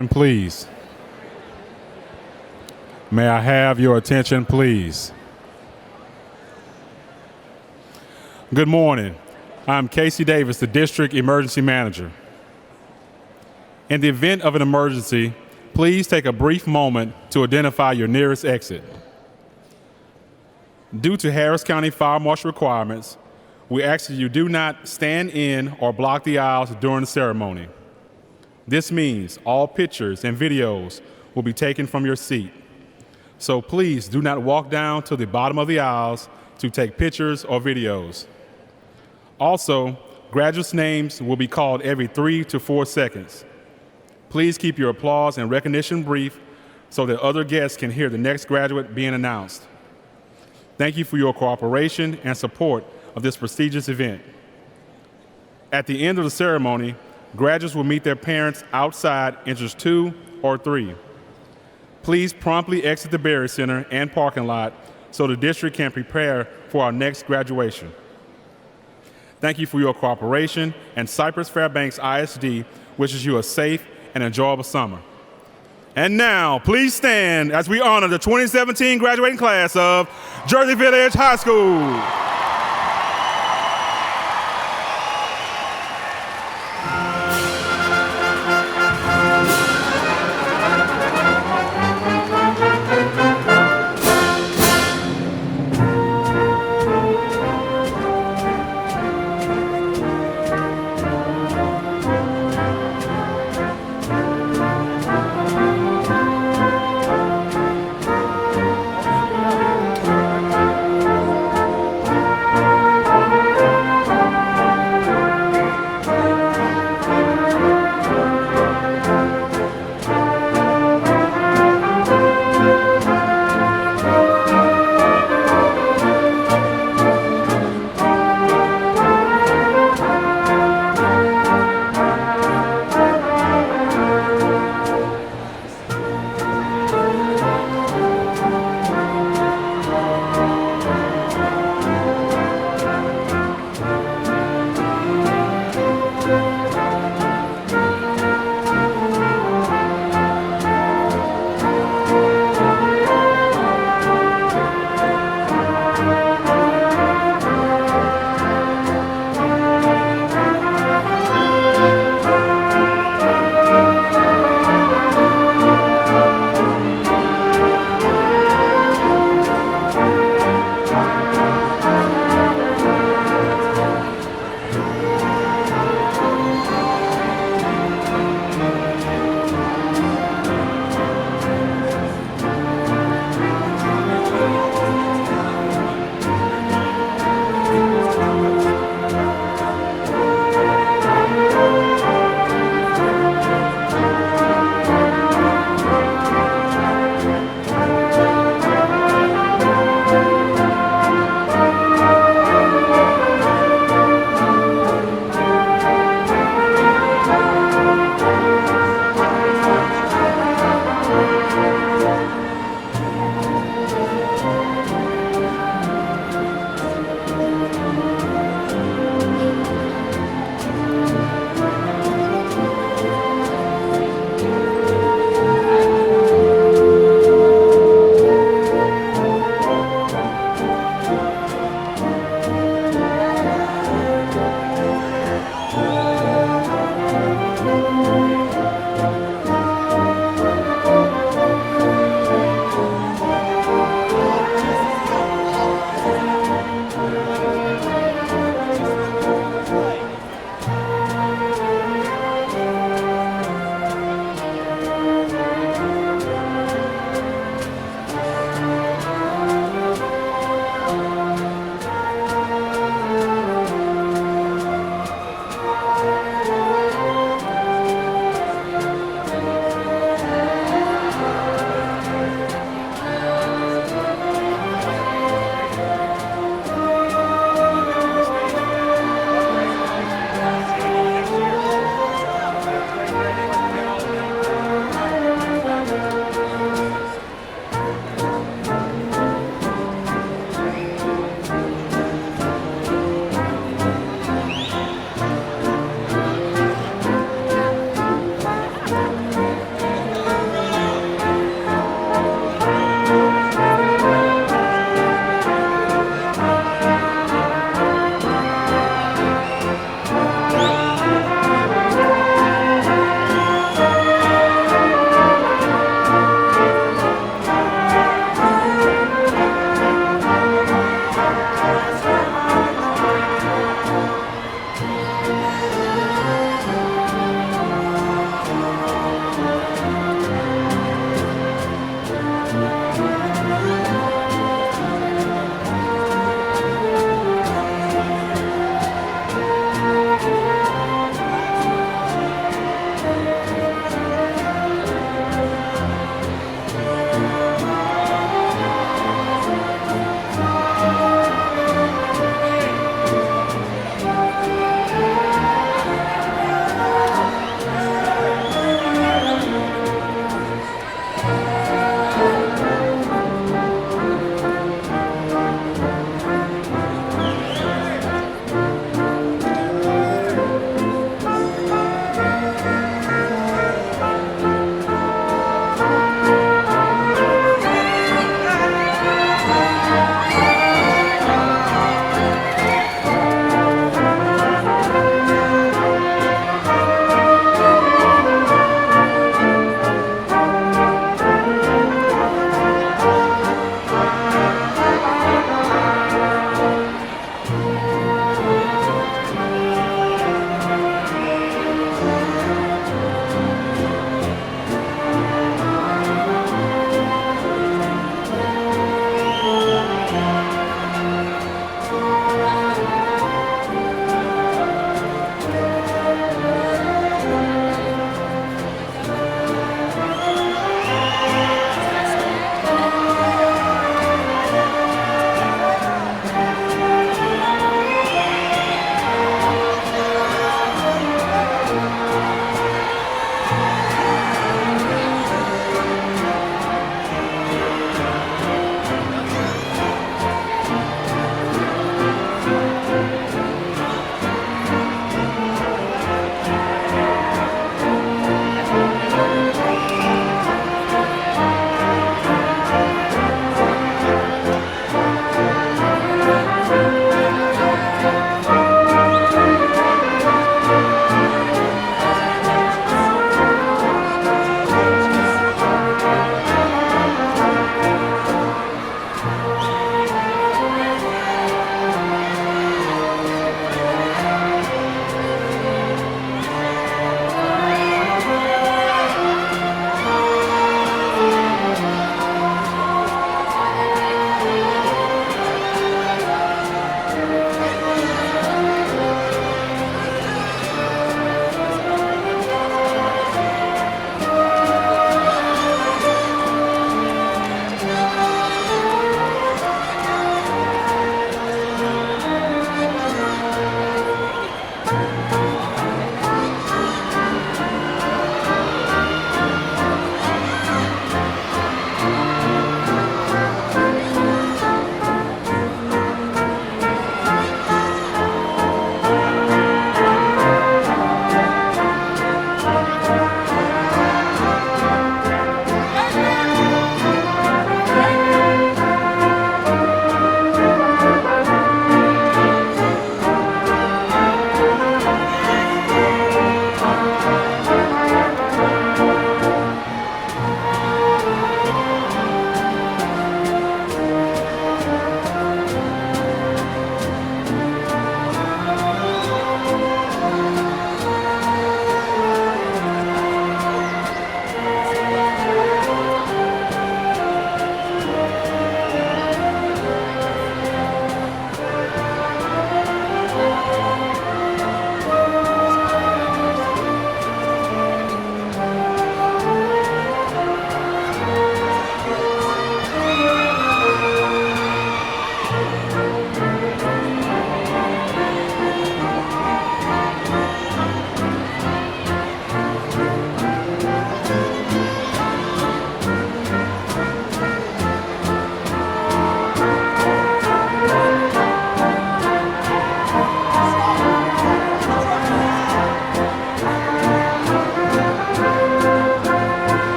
And please. May I have your attention, please? Good morning. I'm Casey Davis, the District Emergency Manager. In the event of an emergency, please take a brief moment to identify your nearest exit. Due to Harris County Fire Marshal requirements, we ask that you do not stand in or block the aisles during the ceremony. This means all pictures and videos will be taken from your seat. So please do not walk down to the bottom of the aisles to take pictures or videos. Also, graduates' names will be called every 3 to 4 seconds. Please keep your applause and recognition brief so that other guests can hear the next graduate being announced. Thank you for your cooperation and support of this prestigious event. At the end of the ceremony, graduates will meet their parents outside entrance 2 or 3. Please promptly exit the Berry Center and parking lot so the district can prepare for our next graduation. Thank you for your cooperation, and Cypress-Fairbanks ISD wishes you a safe and enjoyable summer. And now, please stand as we honor the 2017 graduating class of Jersey Village High School.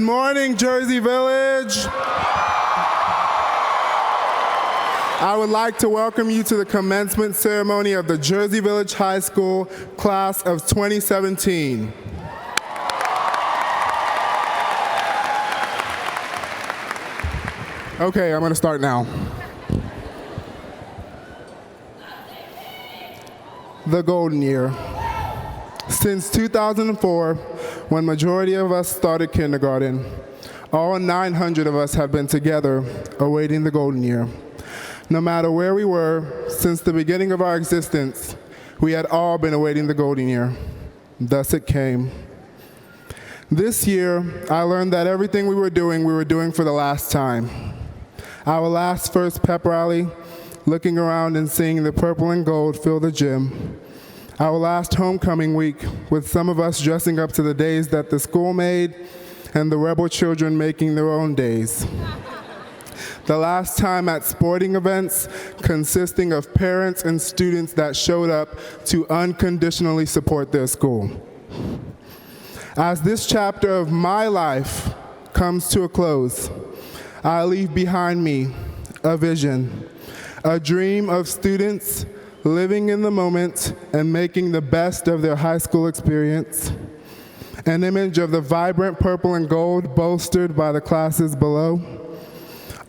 morning, Jersey Village. I would like to welcome you to the commencement ceremony of the Jersey Village High School class of 2017. Okay, I'm going to start now. The golden year. Since 2004, when majority of us started kindergarten, all 900 of us have been together awaiting the golden year. No matter where we were, since the beginning of our existence, we had all been awaiting the golden year. Thus it came. This year, I learned that everything we were doing for the last time. Our last first pep rally, looking around and seeing the purple and gold fill the gym. Our last homecoming week, with some of us dressing up to the days that the school made, and the rebel children making their own days. The last time at sporting events consisting of parents and students that showed up to unconditionally support their school. As this chapter of my life comes to a close, I leave behind me a vision, a dream of students living in the moment and making the best of their high school experience, an image of the vibrant purple and gold bolstered by the classes below,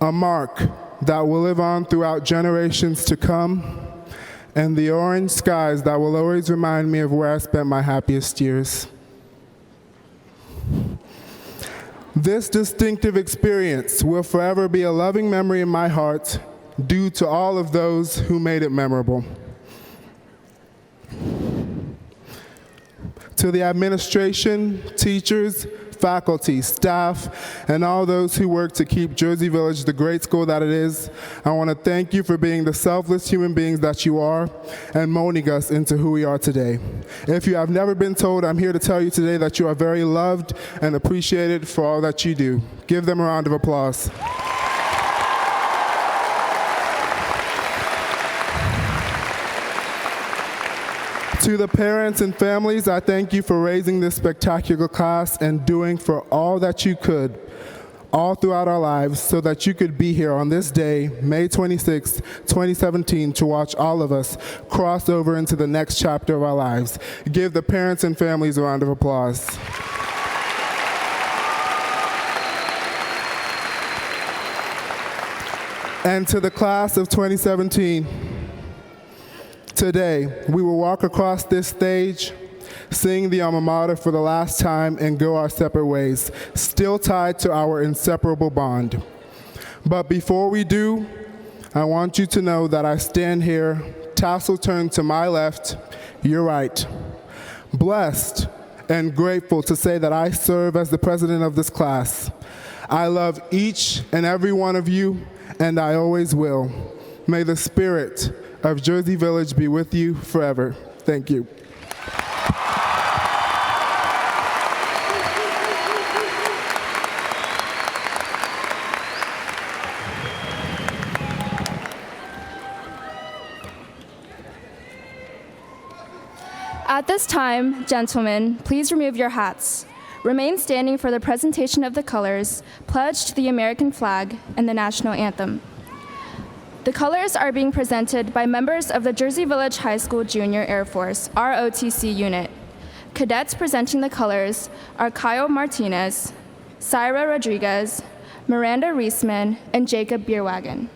a mark that will live on throughout generations to come, and the orange skies that will always remind me of where I spent my happiest years. This distinctive experience will forever be a loving memory in my heart due to all of those who made it memorable. To the administration, teachers, faculty, staff, and all those who work to keep Jersey Village the great school that it is, I want to thank you for being the selfless human beings that you are and molding us into who we are today. If you have never been told, I'm here to tell you today that you are very loved and appreciated for all that you do. Give them a round of applause. To the parents and families, I thank you for raising this spectacular class and doing for all that you could all throughout our lives so that you could be here on this day, May 26, 2017, to watch all of us cross over into the next chapter of our lives. Give the parents and families a round of applause. And to the class of 2017, today, we will walk across this stage, sing the alma mater for the last time, and go our separate ways, still tied to our inseparable bond. But before we do, I want you to know that I stand here, tassel turned to my left, your right, blessed and grateful to say that I serve as the president of this class. I love each and every one of you, and I always will. May the spirit of Jersey Village be with you forever. Thank you. At this time, gentlemen, please remove your hats. Remain standing for the presentation of the colors, pledge to the American flag, and the national anthem. The colors are being presented by members of the Jersey Village High School Junior Air Force, ROTC unit. Cadets presenting the colors are Kyle Martinez, Syra Rodriguez, Miranda Reisman, and Jacob Bierwagen.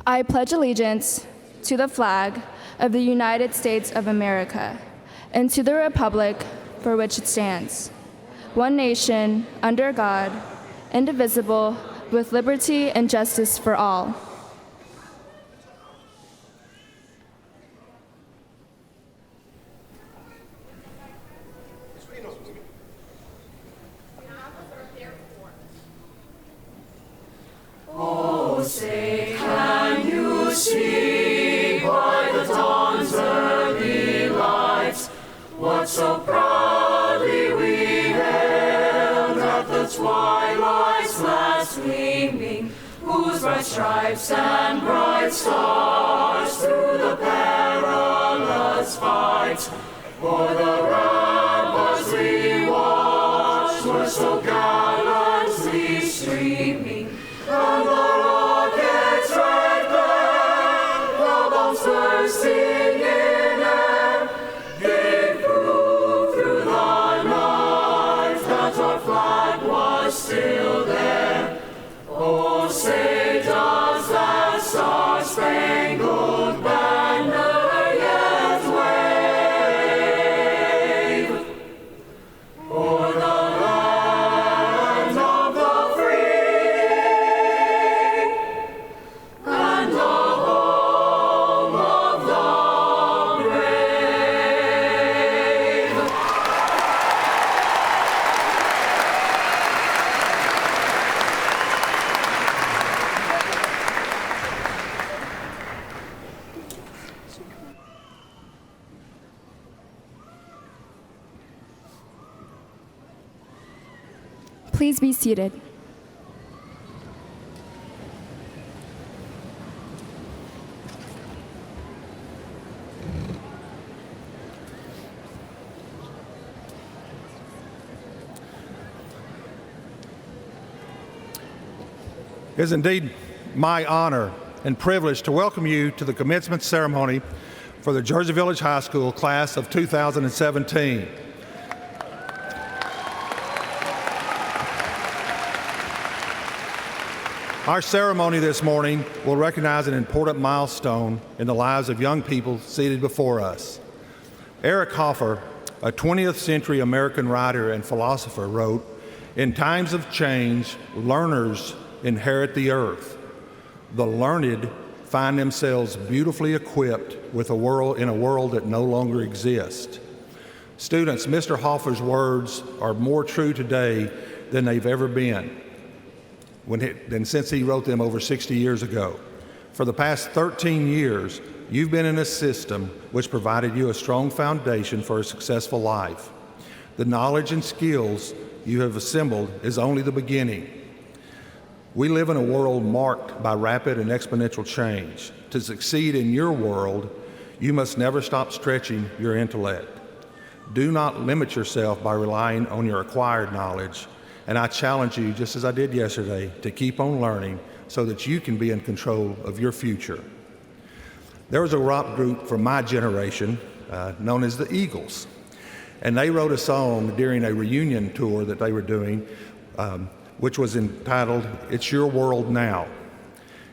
I pledge allegiance to the flag of the United States of America and to the republic for which it stands, one nation, under God, indivisible, with liberty and justice for all. Oh, say, can you see by the dawn's early light what so proudly we hailed at the twilight's last gleaming, whose bright stripes and bright stars through the perilous fight. For the ramparts we watched were so gallantly streaming, and the rockets' red glare, the bombs bursting in air, gave proof through the night that our flag was still there. Oh, say does that star-spangled banner yet wave o'er the land of the free and the home of the brave? Please be seated. It is indeed my honor and privilege to welcome you to the commencement ceremony for the Jersey Village High School class of 2017. Our ceremony this morning will recognize an important milestone in the lives of young people seated before us. Eric Hoffer, a 20th century American writer and philosopher, wrote, "In times of change, learners inherit the earth. The learned find themselves beautifully equipped in a world that no longer exists." Students, Mr. Hoffer's words are more true today than they've ever been, since he wrote them over 60 years ago. For the past 13 years, you've been in a system which provided you a strong foundation for a successful life. The knowledge and skills you have assembled is only the beginning. We live in a world marked by rapid and exponential change. To succeed in your world, you must never stop stretching your intellect. Do not limit yourself by relying on your acquired knowledge. And I challenge you, just as I did yesterday, to keep on learning so that you can be in control of your future. There was a rock group from my generation known as the Eagles, and they wrote a song during a reunion tour that they were doing, which was entitled, "It's Your World Now."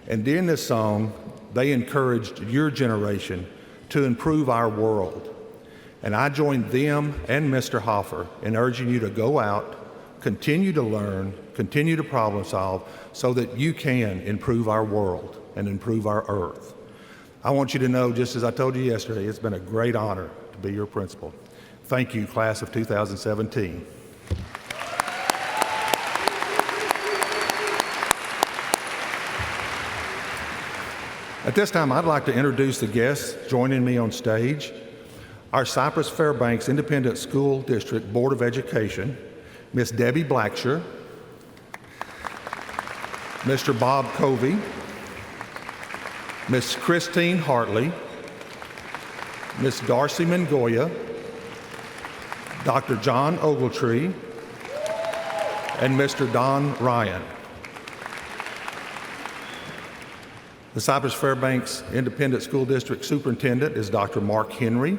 And during this song, they encouraged your generation to improve our world. And I joined them and Mr. Hoffer in urging you to go out, continue to learn, continue to problem solve so that you can improve our world and improve our earth. I want you to know, just as I told you yesterday, it's been a great honor to be your principal. Thank you, class of 2017. At this time, I'd like to introduce the guests joining me on stage. Our Cypress-Fairbanks Independent School District Board of Education, Miss Debbie Blacksher, Mr. Bob Covey, Miss Christine Hartley, Miss Darcy Mangoya, Dr. John Ogletree, and Mr. Don Ryan. The Cypress-Fairbanks Independent School District Superintendent is Dr. Mark Henry.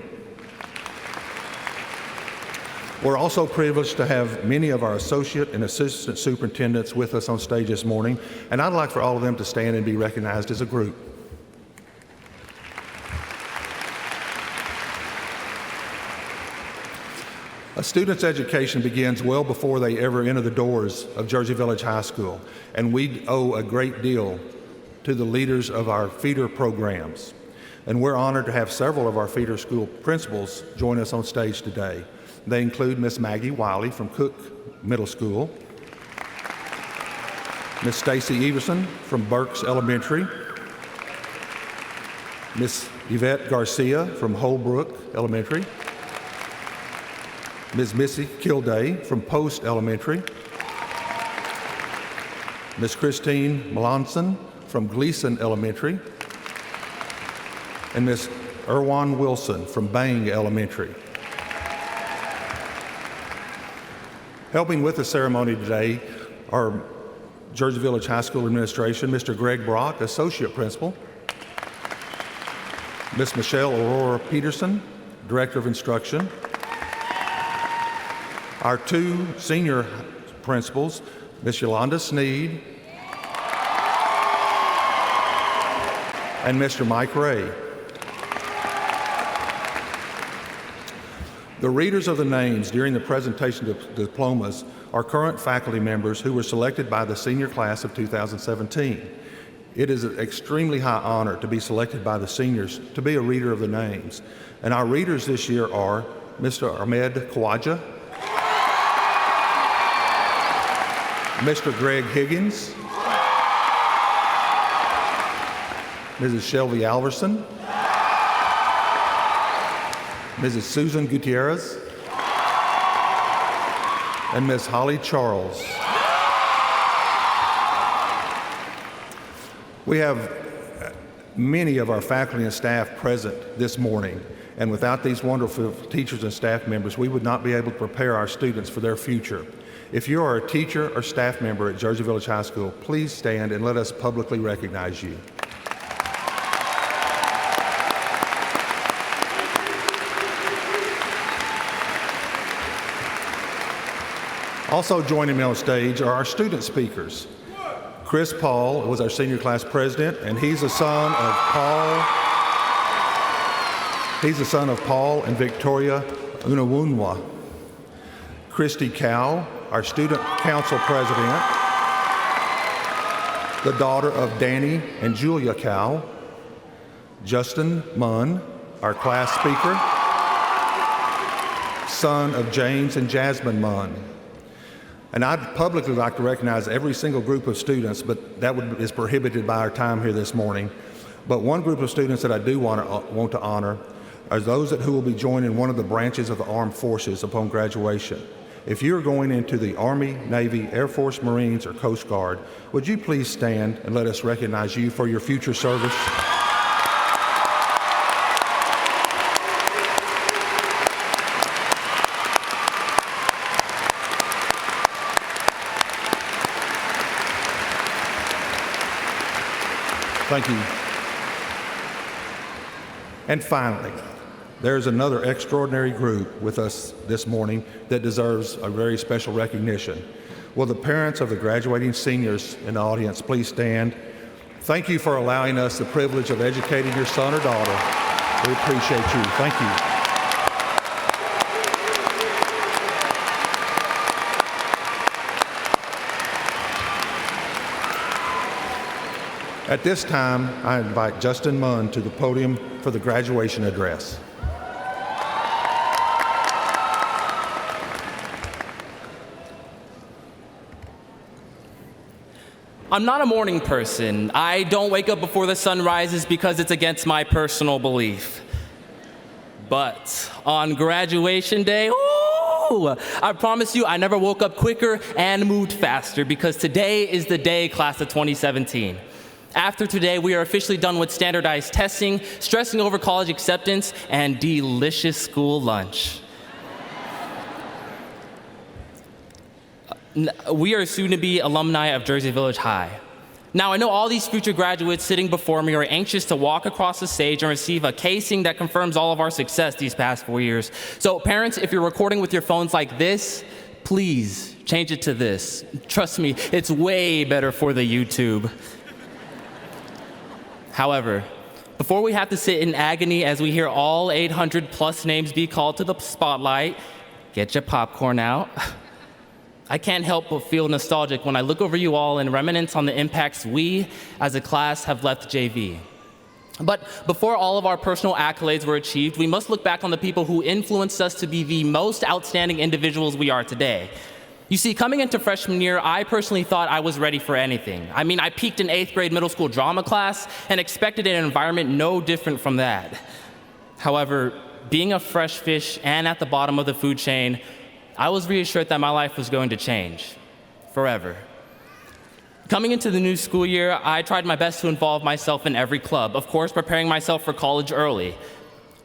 We're also privileged to have many of our associate and assistant superintendents with us on stage this morning, and I'd like for all of them to stand and be recognized as a group. A student's education begins well before they ever enter the doors of Jersey Village High School, and we owe a great deal to the leaders of our feeder programs. And we're honored to have several of our feeder school principals join us on stage today. They include Miss Maggie Wiley from Cook Middle School, Miss Stacy Everson from Burks Elementary, Miss Yvette Garcia from Holbrook Elementary, Ms. Missy Kilday from Post Elementary, Ms. Christine Melanson from Gleason Elementary, and Miss Erwan Wilson from Bang Elementary. Helping with the ceremony today are Jersey Village High School Administration, Mr. Greg Brock, Associate Principal, Miss Michelle Aurora Peterson, Director of Instruction, our two senior principals, Miss Yolanda Sneed and Mr. Mike Ray. The readers of the names during the presentation of diplomas are current faculty members who were selected by the senior class of 2017. It is an extremely high honor to be selected by the seniors to be a reader of the names. And our readers this year are Mr. Ahmed Khawaja, Mr. Greg Higgins, Mrs. Shelby Alverson, Mrs. Susan Gutierrez, and Ms. Holly Charles. We have many of our faculty and staff present this morning, and without these wonderful teachers and staff members, we would not be able to prepare our students for their future. If you are a teacher or staff member at Jersey Village High School, please stand and let us publicly recognize you. Also joining me on stage are our student speakers. Chris Paul was our senior class president, and he's the son of Paul and Victoria Unawunwa. Christy Cow, our student council president, the daughter of Danny and Julia Cow. Justin Munn, our class speaker, son of James and Jasmine Munn. And I'd publicly like to recognize every single group of students, but that is prohibited by our time here this morning. But one group of students that I do want to honor are those who will be joining one of the branches of the armed forces upon graduation. If you're going into the Army, Navy, Air Force, Marines, or Coast Guard, would you please stand and let us recognize you for your future service? Thank you. And finally, there's another extraordinary group with us this morning that deserves a very special recognition. Will the parents of the graduating seniors in the audience please stand? Thank you for allowing us the privilege of educating your son or daughter. We appreciate you. Thank you. At this time, I invite Justin Munn to the podium for the graduation address. I'm not a morning person. I don't wake up before the sun rises because it's against my personal belief. But on graduation day, I promise you I never woke up quicker and moved faster because today is the day, class of 2017. After today, we are officially done with standardized testing, stressing over college acceptance, and delicious school lunch. We are soon-to-be alumni of Jersey Village High. Now, I know all these future graduates sitting before me are anxious to walk across the stage and receive a casing that confirms all of our success these past 4 years. So parents, if you're recording with your phones like this, please change it to this. Trust me, it's way better for the YouTube. However, before we have to sit in agony as we hear all 800 plus names be called to the spotlight, get your popcorn out. I can't help but feel nostalgic when I look over you all and reminisce on the impacts we as a class have left JV. But before all of our personal accolades were achieved, we must look back on the people who influenced us to be the most outstanding individuals we are today. You see, coming into freshman year, I personally thought I was ready for anything. I mean, I peaked in 8th grade middle school drama class and expected an environment no different from that. However, being a fresh fish and at the bottom of the food chain, I was reassured that my life was going to change forever. Coming into the new school year, I tried my best to involve myself in every club, of course, preparing myself for college early.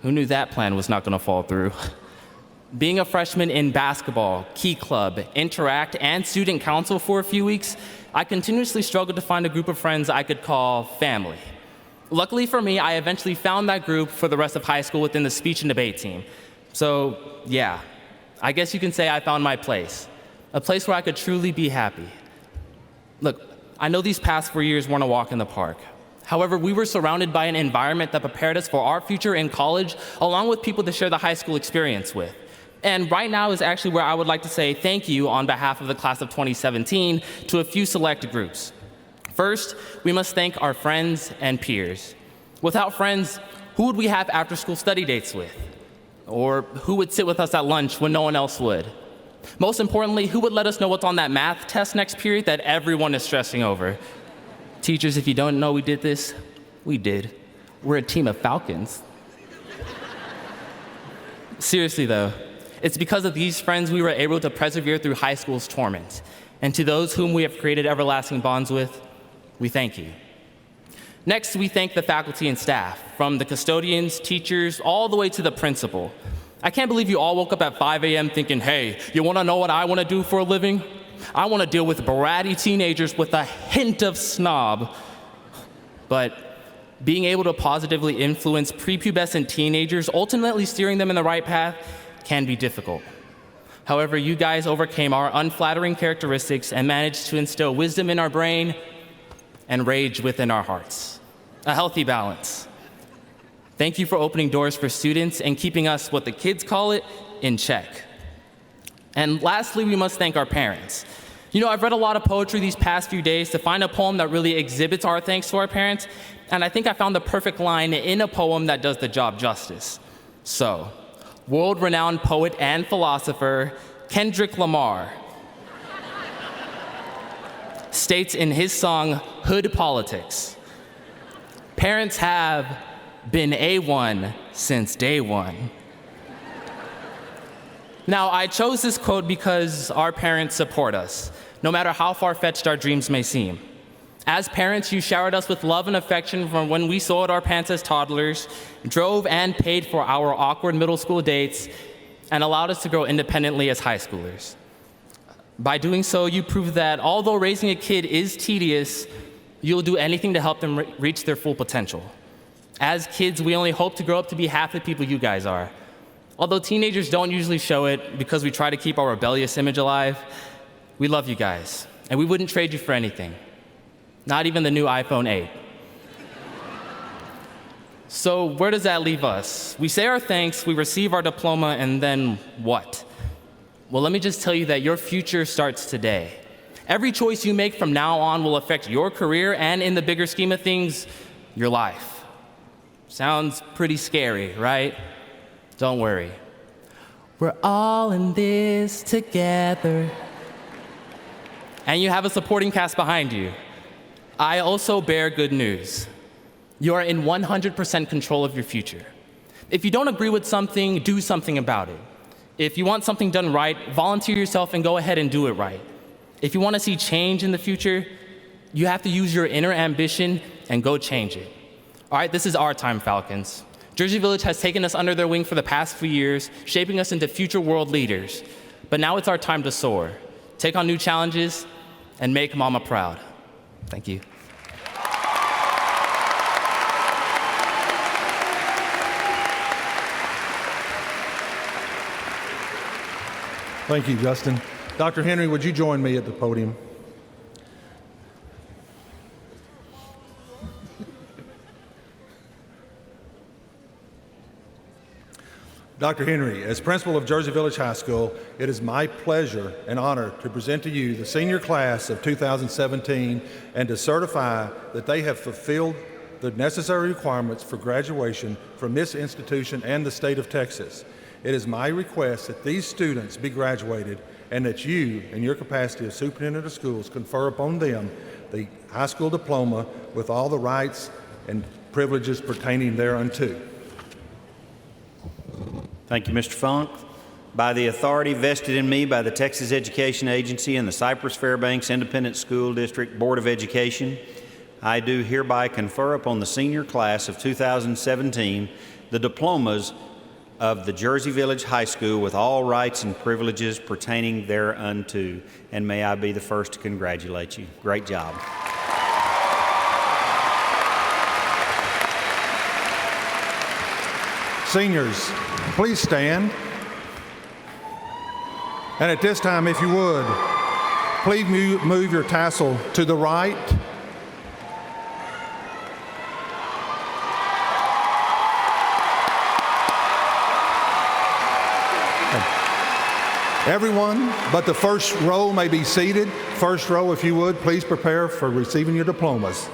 Who knew that plan was not going to fall through? Being a freshman in basketball, Key Club, Interact, and Student Council for a few weeks, I continuously struggled to find a group of friends I could call family. Luckily for me, I eventually found that group for the rest of high school within the speech and debate team. So, yeah, I guess you can say I found my place, a place where I could truly be happy. Look, I know these past 4 years weren't a walk in the park. However, we were surrounded by an environment that prepared us for our future in college, along with people to share the high school experience with. And right now is actually where I would like to say thank you on behalf of the class of 2017 to a few select groups. First, we must thank our friends and peers. Without friends, who would we have after-school study dates with? Or who would sit with us at lunch when no one else would? Most importantly, who would let us know what's on that math test next period that everyone is stressing over? Teachers, if you don't know we did this, we did. We're a team of falcons. Seriously though, it's because of these friends we were able to persevere through high school's torment. And to those whom we have created everlasting bonds with, we thank you. Next, we thank the faculty and staff, from the custodians, teachers, all the way to the principal. I can't believe you all woke up at 5 a.m. thinking, hey, you wanna know what I wanna do for a living? I wanna deal with bratty teenagers with a hint of snob. But being able to positively influence prepubescent teenagers, ultimately steering them in the right path, can be difficult. However, you guys overcame our unflattering characteristics and managed to instill wisdom in our brain and rage within our hearts. A healthy balance. Thank you for opening doors for students and keeping us, what the kids call it, in check. And lastly, we must thank our parents. You know, I've read a lot of poetry these past few days to find a poem that really exhibits our thanks to our parents, and I think I found the perfect line in a poem that does the job justice. So, world-renowned poet and philosopher Kendrick Lamar states in his song, Hood Politics, parents have been A1 since day one. Now, I chose this quote because our parents support us, no matter how far-fetched our dreams may seem. As parents, you showered us with love and affection from when we soiled our pants as toddlers, drove and paid for our awkward middle school dates, and allowed us to grow independently as high schoolers. By doing so, you proved that although raising a kid is tedious, you'll do anything to help them reach their full potential. As kids, we only hope to grow up to be half the people you guys are. Although teenagers don't usually show it because we try to keep our rebellious image alive, we love you guys, and we wouldn't trade you for anything. Not even the new iPhone 8. So where does that leave us? We say our thanks, we receive our diploma, and then what? Well, let me just tell you that your future starts today. Every choice you make from now on will affect your career and, in the bigger scheme of things, your life. Sounds pretty scary, right? Don't worry. We're all in this together. And you have a supporting cast behind you. I also bear good news. You are in 100% control of your future. If you don't agree with something, do something about it. If you want something done right, volunteer yourself and go ahead and do it right. If you want to see change in the future, you have to use your inner ambition and go change it. All right, this is our time, Falcons. Jersey Village has taken us under their wing for the past few years, shaping us into future world leaders. But now it's our time to soar, take on new challenges, and make Mama proud. Thank you. Thank you, Justin. Dr. Henry, would you join me at the podium? Dr. Henry, as principal of Jersey Village High School, it is my pleasure and honor to present to you the senior class of 2017 and to certify that they have fulfilled the necessary requirements for graduation from this institution and the state of Texas. It is my request that these students be graduated and that you, in your capacity as superintendent of schools, confer upon them the high school diploma with all the rights and privileges pertaining thereunto. Thank you, Mr. Funk. By the authority vested in me by the Texas Education Agency and the Cypress-Fairbanks Independent School District Board of Education, I do hereby confer upon the senior class of 2017 the diplomas of the Jersey Village High School with all rights and privileges pertaining thereunto. And may I be the first to congratulate you. Great job. Seniors, please stand. And at this time, if you would, please move your tassel to the right. Everyone but the first row may be seated. First row, if you would, please prepare for receiving your diplomas.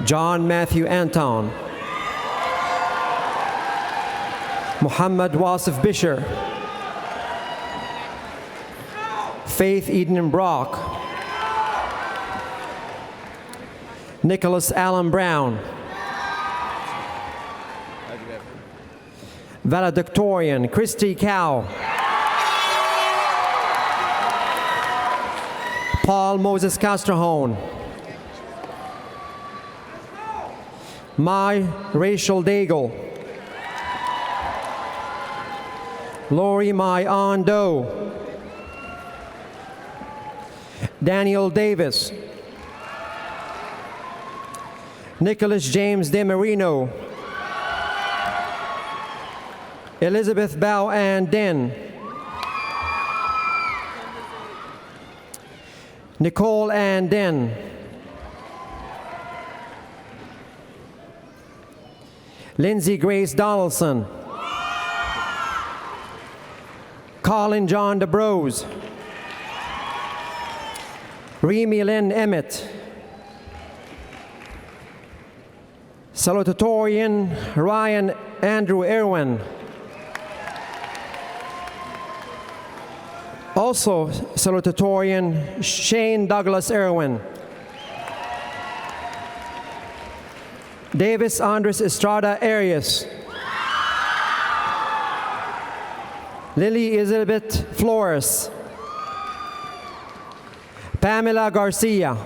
John Matthew Anton, Muhammad Wasif Bisher, Faith Eden Brock, Nicholas Allen Brown, valedictorian Christy Cow, Paul Moses Castrahone, Mai Rachel Daigle, Lori Mai Doe, Daniel Davis, Nicholas James DeMarino, Elizabeth Bao Ann Den, Nicole Ann Den, Lindsay Grace Donaldson, Colin John DeBrose, Remy Lynn Emmett, salutatorian Ryan Andrew Irwin, also salutatorian Shane Douglas Irwin, Davis Andres Estrada Arias, Lily Elizabeth Flores, Pamela Garcia,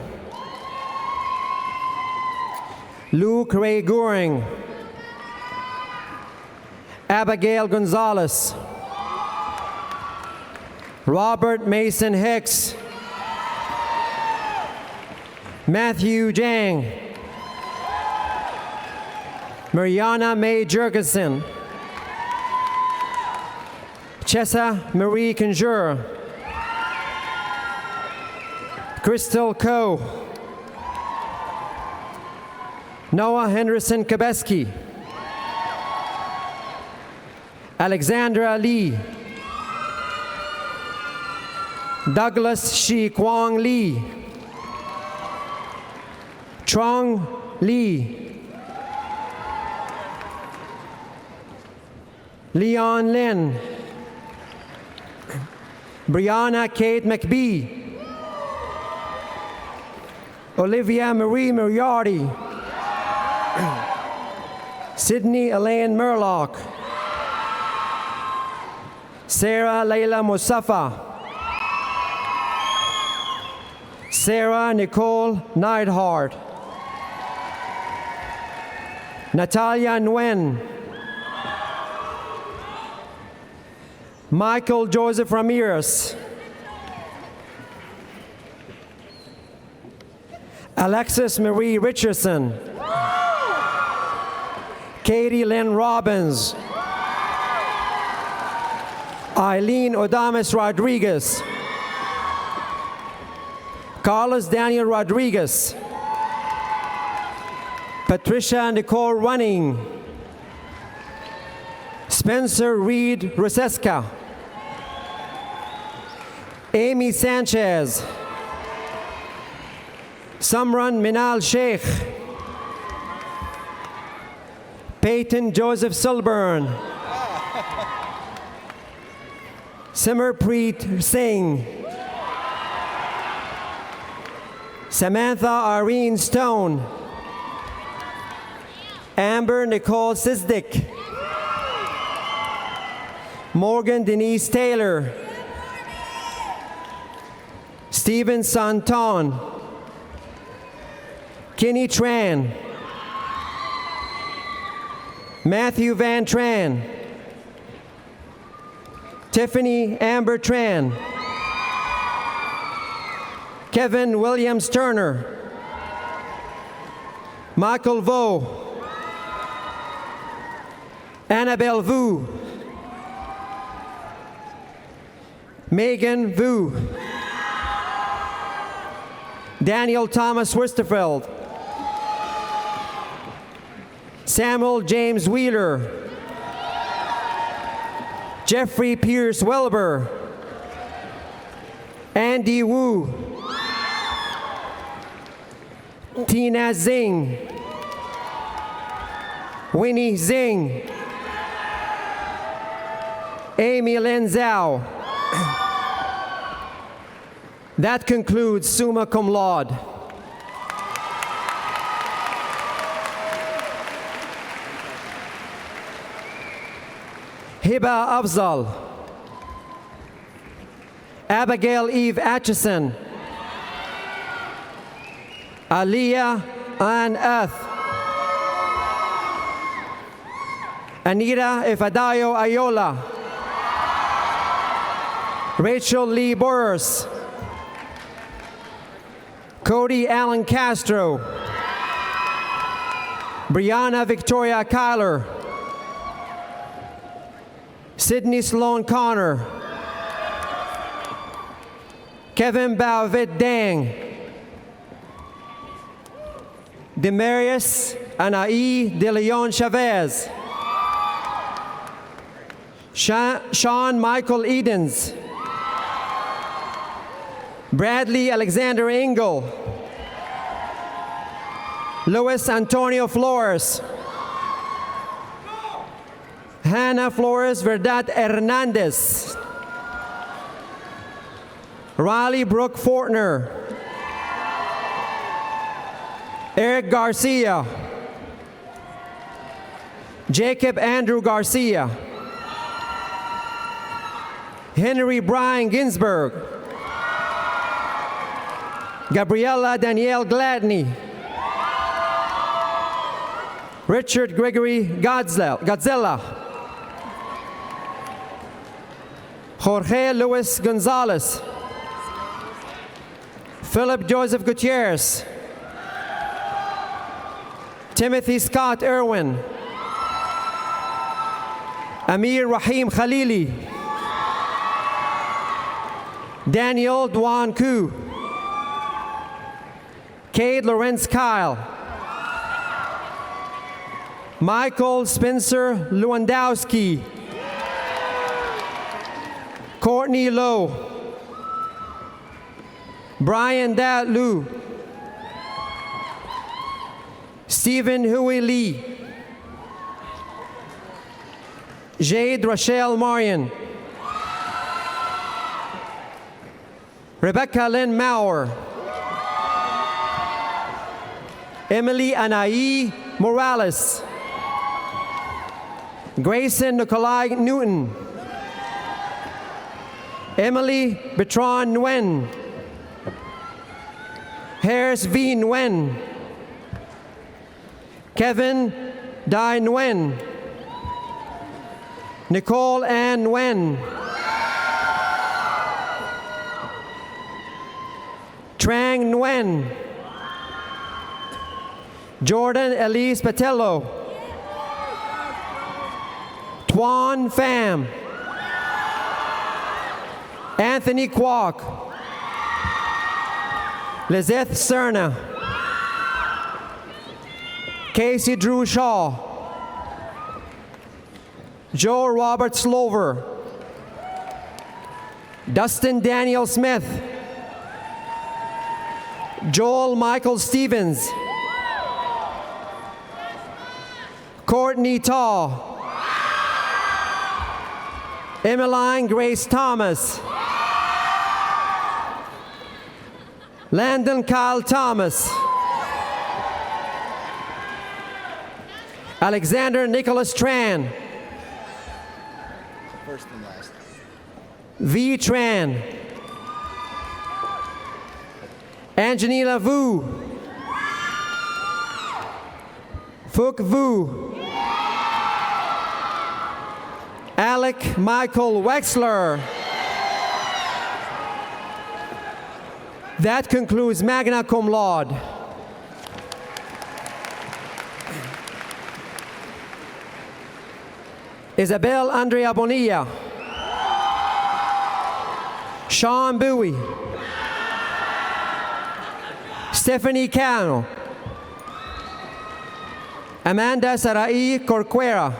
Luke Ray Goring, Abigail Gonzalez, Robert Mason Hicks, Matthew Jang, Mariana May Jurgensen, Chessa Marie Conjure, Crystal Coe, Noah Henderson Kabeski, Alexandra Lee, Douglas Shi Kwang Lee, Trong Lee, Leon Lin, Brianna Kate McBee, Olivia Marie Moriarty, Sydney Elaine Murlock, Sarah Layla Musafa, Sarah Nicole Neidhart, Natalia Nguyen, Michael Joseph Ramirez, Alexis Marie Richardson, Katie Lynn Robbins, Eileen Odames Rodriguez, Carlos Daniel Rodriguez, Patricia Nicole Running, Spencer Reed Roseska, Amy Sanchez, Samran Minal Sheikh, Peyton Joseph Sulburn, Simarpreet Singh, Samantha Irene Stone, Amber Nicole Sisdick, Morgan Denise Taylor, Stephen Santon, Kenny Tran, Matthew Van Tran, Tiffany Amber Tran, Kevin Williams Turner, Michael Vo, Annabelle Vu, Megan Vu, Daniel Thomas Westerfeld, Samuel James Wheeler, Jeffrey Pierce Welber, Andy Wu, Tina Zing, Winnie Zing, Amy Lin Zhao. That concludes summa cum laude. Hiba Afzal, Abigail Eve Atchison, Aliyah Ann Eth, Anita Ifadayo Ayola, Rachel Lee Burris, Cody Allen Castro, Brianna Victoria Kyler, Sydney Sloan Connor, Kevin Bauvit Dang, Demarius Anae De Leon Chavez, Sean Michael Edens, Bradley Alexander Engel, Luis Antonio Flores, Hannah Flores Verdat Hernandez, Riley Brooke Fortner, Eric Garcia, Jacob Andrew Garcia, Henry Brian Ginsberg, Gabriella Danielle Gladney, Richard Gregory Godzilla, Jorge Luis Gonzalez, Philip Joseph Gutierrez, Timothy Scott Irwin, Amir Rahim Khalili, Daniel Duan Ku, Cade Lawrence Kyle, Michael Spencer Lewandowski, Courtney Lowe, Brian Dat Lu, Stephen Huey Lee, Jade Rochelle Marion, Rebecca Lynn Maurer, Emily Anaí Morales, Grayson Nikolai Newton, Emily Bertrand Nguyen, Harris V. Nguyen, Kevin Dai Nguyen, Nicole Ann Nguyen, Trang Nguyen, Jordan Elise Patello, Tuan Pham, Anthony Kwok, Lizeth Cerna, Casey Drew Shaw, Joe Robert Slover, Dustin Daniel Smith, Joel Michael Stevens, Courtney Taw, Emmeline Grace Thomas, Landon Kyle Thomas, Alexander Nicholas Tran, First and last. V. Tran, Anjanila Vu, Phuc Vu, Alec Michael Wexler. That concludes magna cum laude. Isabel Andrea Bonilla, Sean Bowie, Stephanie Cano, Amanda Sarai Corcuera,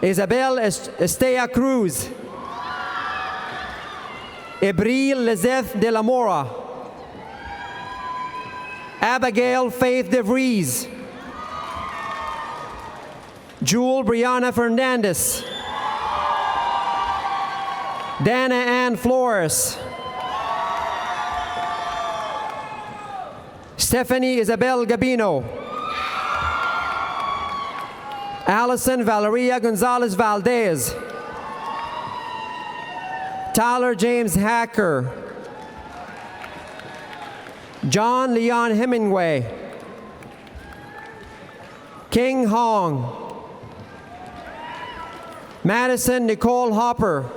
Isabel Estea Cruz, Ebril Lizeth de la Mora, Abigail Faith DeVries, Jewel Brianna Fernandez, Dana Ann Flores, Stephanie Isabel Gabino, Allison Valeria Gonzalez Valdez, Tyler James Hacker, John Leon Hemingway, King Hong, Madison Nicole Hopper,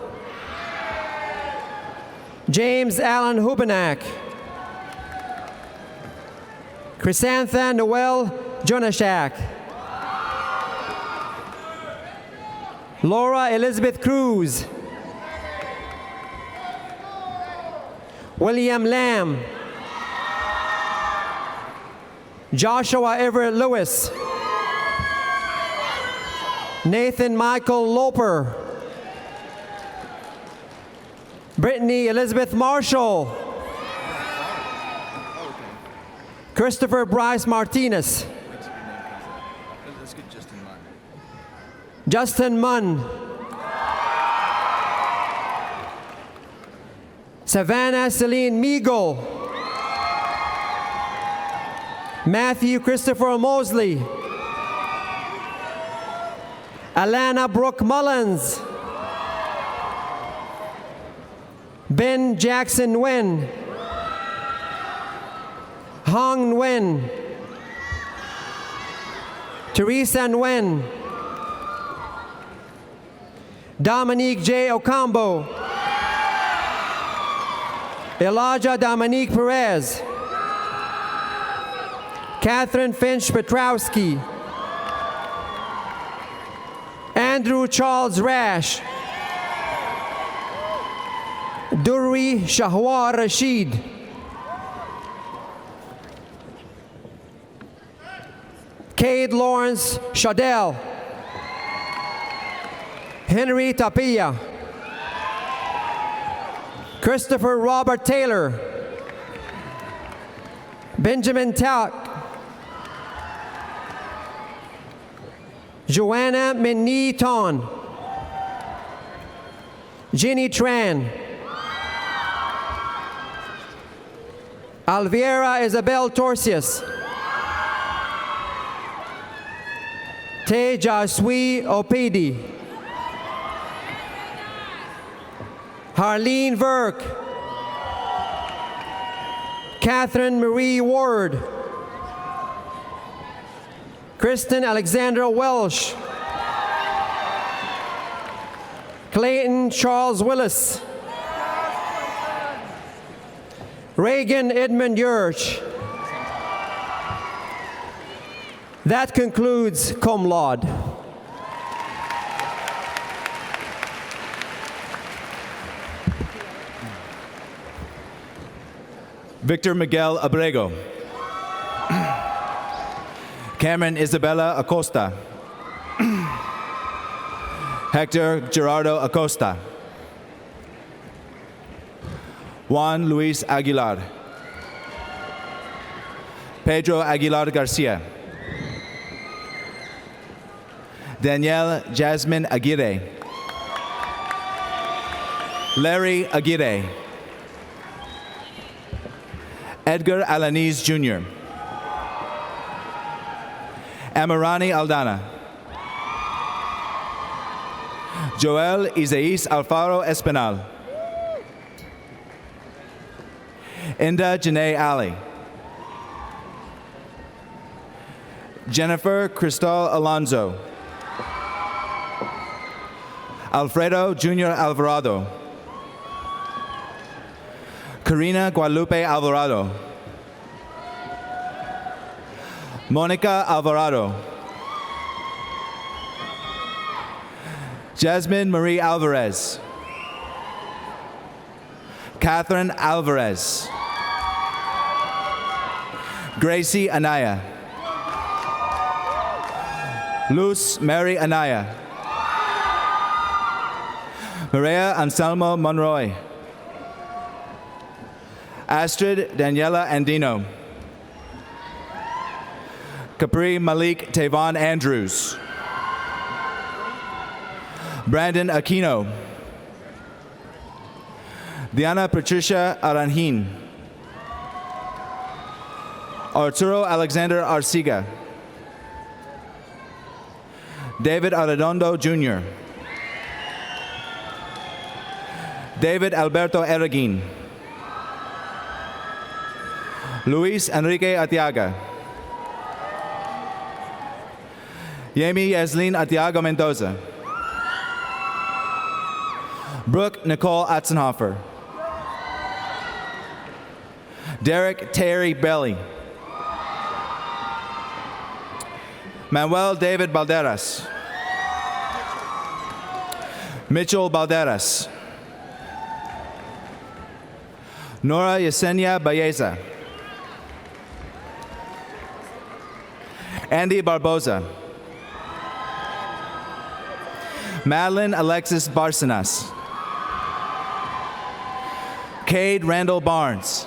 James Allen Hubenak, Chrysantha Noel Jonashak, Laura Elizabeth Cruz, William Lamb, Joshua Everett Lewis, Nathan Michael Loper, Brittany Elizabeth Marshall, Christopher Bryce Martinez, Let's get Justin Munn. Justin Munn, Savannah Celine Meagle, Matthew Christopher Mosley, Alana Brooke Mullins, Ben Jackson Nguyen, Hong Nguyen, Teresa Nguyen, Dominique J. Ocambo, Elijah Dominique Perez, Catherine Finch Petrowski, Andrew Charles Rash, Durri Shahwar Rashid, Cade Lawrence Shadell, Henry Tapia, Christopher Robert Taylor, Benjamin Tauk, Joanna Minnie Ton, Jenny Tran, Alviera Isabel Torsius, Te Jasui Opedi, Harleen Verk, Catherine Marie Ward. Kristen Alexandra Welsh. Clayton Charles Willis. Reagan Edmund Yurch. That concludes cum laude. Victor Miguel Abrego. Cameron Isabella Acosta. Hector Gerardo Acosta. Juan Luis Aguilar. Pedro Aguilar Garcia. Danielle Jasmine Aguirre. Larry Aguirre. Edgar Alaniz Jr. Amarani Aldana. Joel Isais Alfaro Espinal. Inda Janae Ali. Jennifer Cristal Alonso. Alfredo Jr. Alvarado. Karina Guadalupe Alvarado. Monica Alvarado. Jasmine Marie Alvarez. Catherine Alvarez. Gracie Anaya. Luz Mary Anaya. Maria Anselmo Monroy. Astrid Daniela Andino. Capri Malik Tavon Andrews. Brandon Aquino. Diana Patricia Aranjin. Arturo Alexander Arciga. David Arredondo Jr. David Alberto Erreguin. Luis Enrique Atiaga. Yemi Yaslin Atiago Mendoza. Brooke Nicole Atzenhofer. Derek Terry Belly. Manuel David Balderas. Mitchell Balderas. Nora Yesenia Baeza. Andy Barboza. Madeline Alexis Barcenas. Cade Randall Barnes.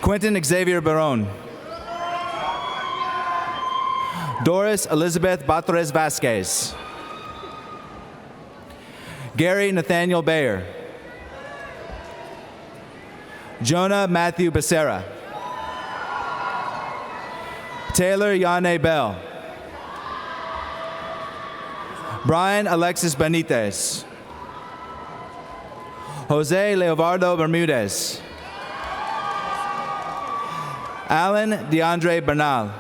Quentin Xavier Barone. Doris Elizabeth Batres Vasquez. Gary Nathaniel Bayer. Jonah Matthew Becerra. Taylor Yane Bell. Brian Alexis Benitez. Jose Leobardo Bermudez. Alan DeAndre Bernal.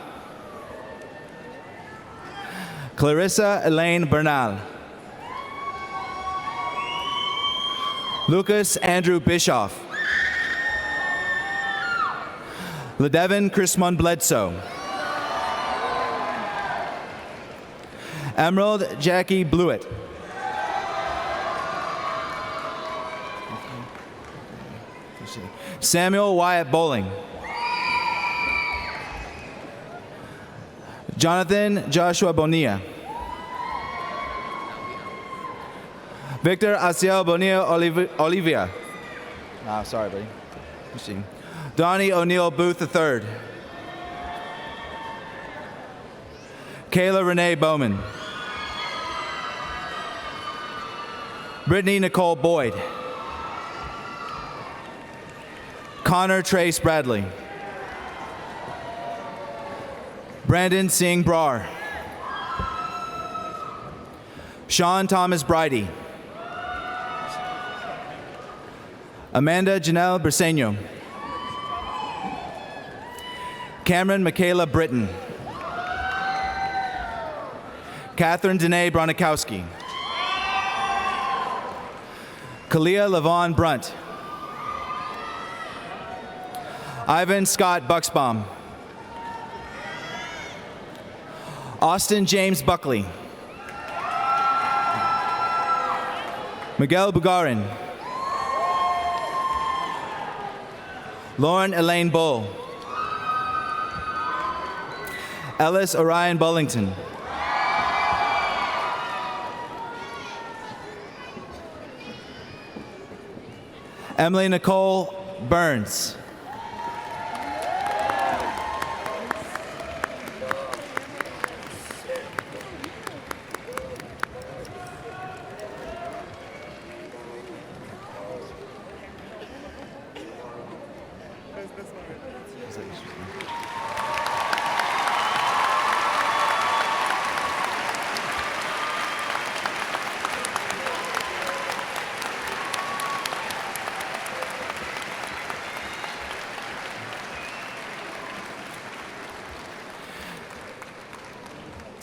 Clarissa Elaine Bernal. Lucas Andrew Bischoff. LeDevin Chrismon Bledsoe. Emerald Jackie Blewett. Samuel Wyatt Bowling. Jonathan Joshua Bonilla. Victor Asiel Bonilla Olivia. Sorry, buddy. Let's see. Donnie O'Neill Booth III. Kayla Renee Bowman. Brittany Nicole Boyd. Connor Trace Bradley. Brandon Singh Brar. Sean Thomas Bridey. Amanda Janelle Briseño. Cameron Michaela Britton. Catherine Danae Bronikowski. Kalia Levon Brunt. Ivan Scott Bucksbaum. Austin James Buckley. Miguel Bugarin. Lauren Elaine Bull. Ellis Orion Bullington. Emily Nicole Burns.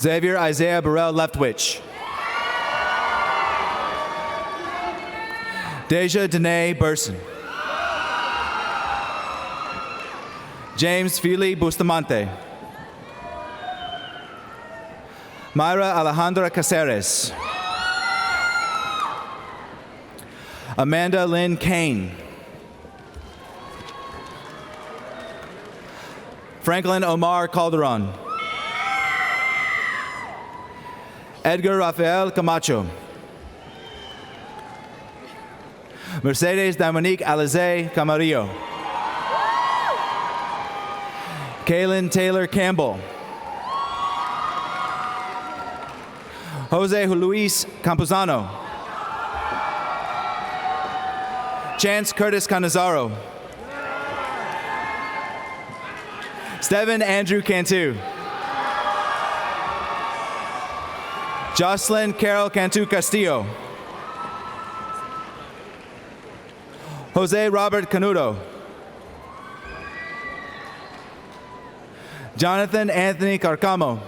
Xavier Isaiah Burrell Leftwich. Deja Danae Burson. James Fili Bustamante. Myra Alejandra Caceres. Amanda Lynn Kane. Franklin Omar Calderon. Edgar Rafael Camacho. Mercedes Dominique Alize Camarillo. Kaylin Taylor Campbell. Jose Luis Campuzano. Chance Curtis Canizaro. Steven Andrew Cantu. Jocelyn Carol Cantu Castillo. Jose Robert Canuto. Jonathan Anthony Carcamo.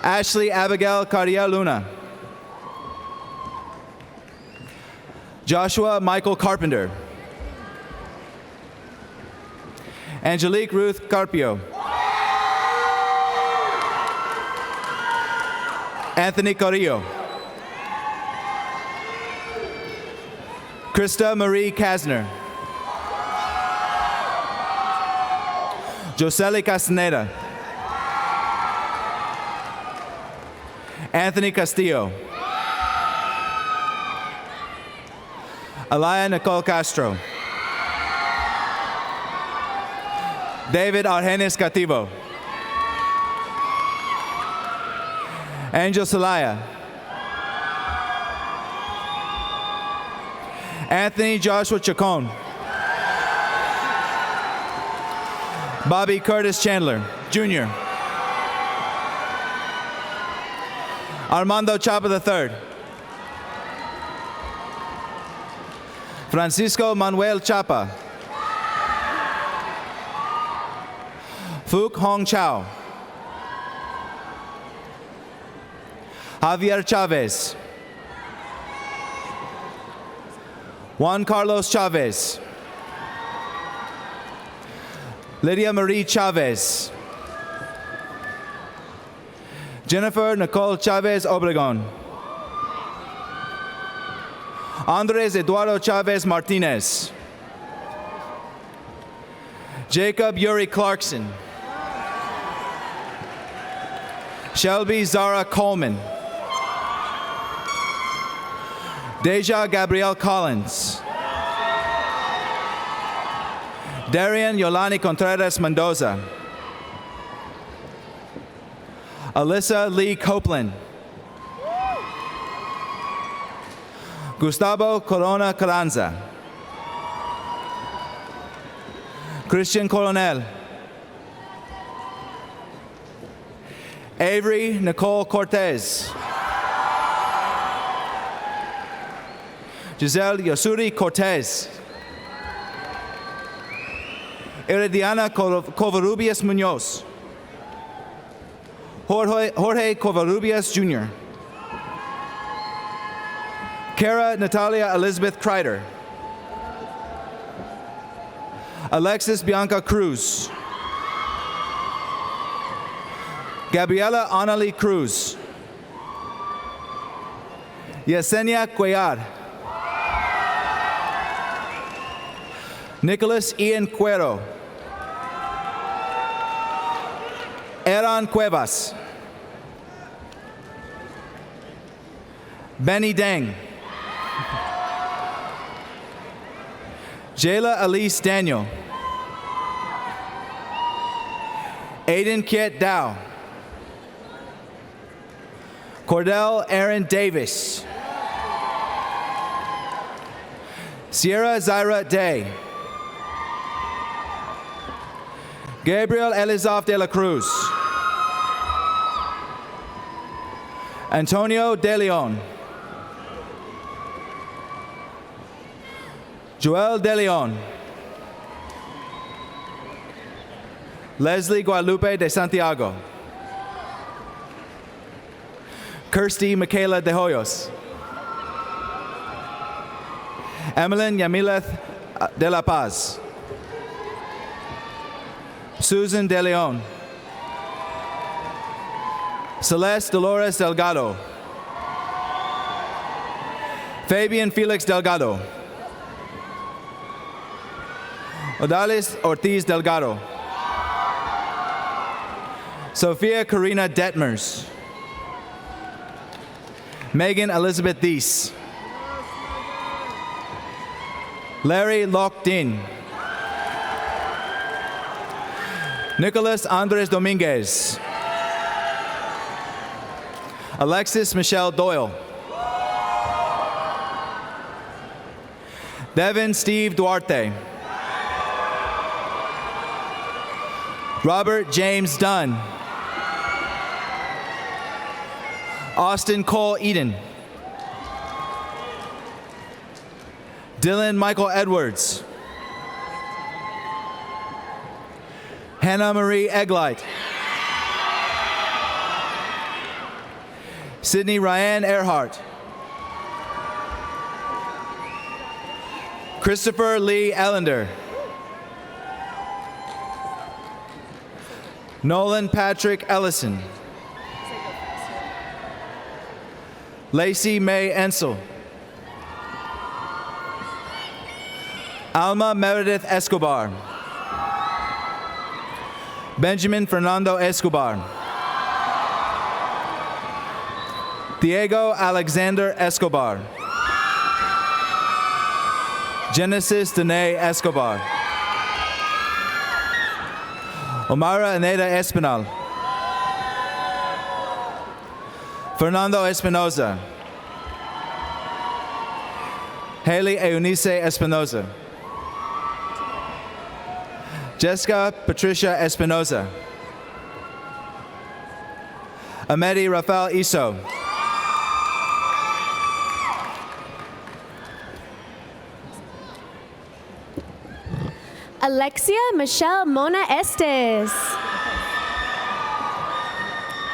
Ashley Abigail Cardia Luna. Joshua Michael Carpenter. Angelique Ruth Carpio. Anthony Carrillo. Krista Marie Kasner. Josely Castaneda. Anthony Castillo. Alaya Nicole Castro. David Argenis Cativo. Angel Salaya. Anthony Joshua Chacon. Bobby Curtis Chandler, Jr. Armando Chapa III. Francisco Manuel Chapa. Phuc Hong Chow. Javier Chavez. Juan Carlos Chavez. Lydia Marie Chavez. Jennifer Nicole Chavez Obregon. Andres Eduardo Chavez Martinez. Jacob Yuri Clarkson. Shelby Zara Coleman. Deja Gabrielle Collins. Darian Yolani Contreras Mendoza. Alyssa Lee Copeland. Gustavo Corona Carranza. Christian Coronel. Avery Nicole Cortez. Giselle Yosuri Cortez. Iridiana Covarrubias Munoz. Jorge Covarrubias Jr. Kara Natalia Elizabeth Kreider. Alexis Bianca Cruz. Gabriela Annalie Cruz. Yesenia Cuellar. Nicholas Ian Cuero. Eran Cuevas. Benny Deng. Jayla Elise Daniel. Aiden Kiet Dow. Cordell Aaron Davis. Sierra Zaira Day. Gabriel Elizaf de la Cruz. Antonio De Leon. Joel De Leon. Leslie Guadalupe de Santiago. Kirsty Michaela de Hoyos. Emelyn Yamileth de la Paz. Susan De Leon. Celeste Dolores Delgado. Fabian Felix Delgado. Odalis Ortiz Delgado. Sophia Karina Detmers. Megan Elizabeth Deese. Larry Lockdin. Nicholas Andres Dominguez. Alexis Michelle Doyle. Devin Steve Duarte. Robert James Dunn. Austin Cole Eden. Dylan Michael Edwards. Hannah Marie Eglight. Sydney Ryan Earhart. Christopher Lee Ellender. Nolan Patrick Ellison. Lacey May Ensel. Alma Meredith Escobar. Benjamin Fernando Escobar. Diego Alexander Escobar. Genesis Danae Escobar. Omara Aneda Espinal. Fernando Espinoza. Haley Eunice Espinoza. Jessica Patricia Espinoza. Amedi Rafael Iso. Alexia Michelle Mona Estes.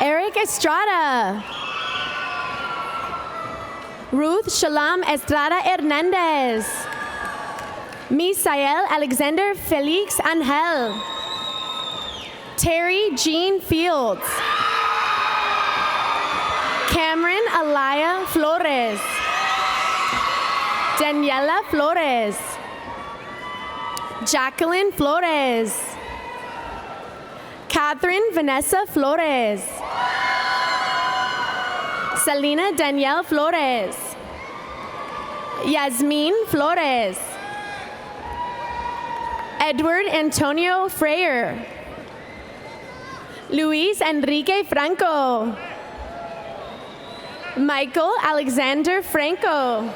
Eric Estrada. Ruth Shalom Estrada Hernandez. Misael Alexander Felix Angel. Terry Jean Fields. Cameron Alaya Flores. Daniela Flores. Jacqueline Flores. Catherine Vanessa Flores. Selena Danielle Flores. Yasmin Flores. Edward Antonio Freyer. Luis Enrique Franco. Michael Alexander Franco.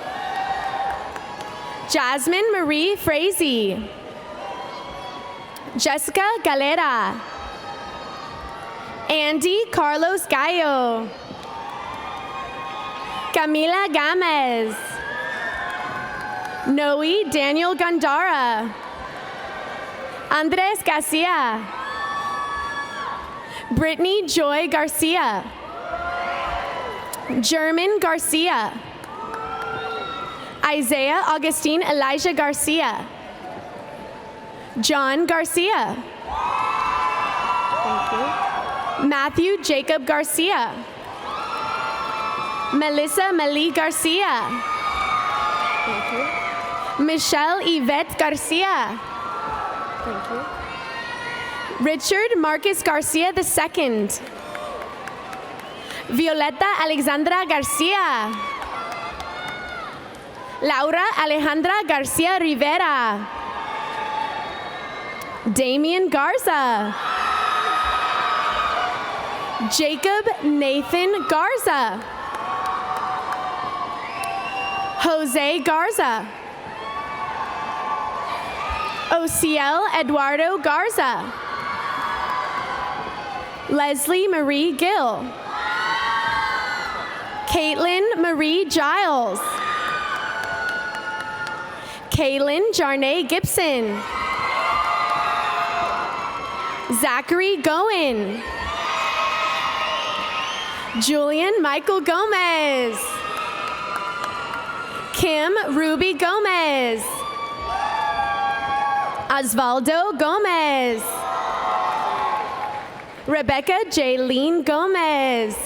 Jasmine Marie Frazee. Jessica Galera. Andy Carlos Gallo. Camila Gamez. Noe Daniel Gandara. Andres Garcia. Brittany Joy Garcia. German Garcia. Isaiah Augustine Elijah Garcia. John Garcia. Thank you. Matthew Jacob Garcia. Melissa Malie Garcia. Thank you. Michelle Yvette Garcia. Thank you. Richard Marcus Garcia II. Violeta Alexandra Garcia. Laura Alejandra Garcia Rivera. Damian Garza. Jacob Nathan Garza. Jose Garza. Ociel Eduardo Garza. Leslie Marie Gill. Caitlin Marie Giles. Kaylin Jarnay Gibson. Zachary Goen. Julian Michael Gomez. Kim Ruby Gomez. Osvaldo Gomez. Rebecca Jaylene Gomez.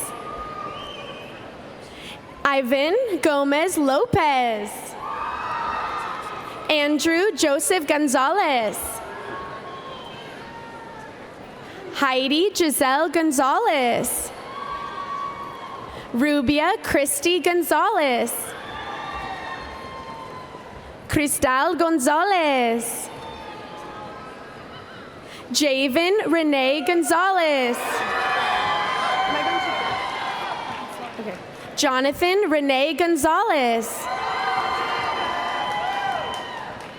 Ivan Gomez Lopez. Andrew Joseph Gonzalez. Heidi Giselle Gonzalez. Rubia Christy Gonzalez. Cristal Gonzalez. Javen Renee Gonzalez. Okay. Jonathan Renee Gonzalez.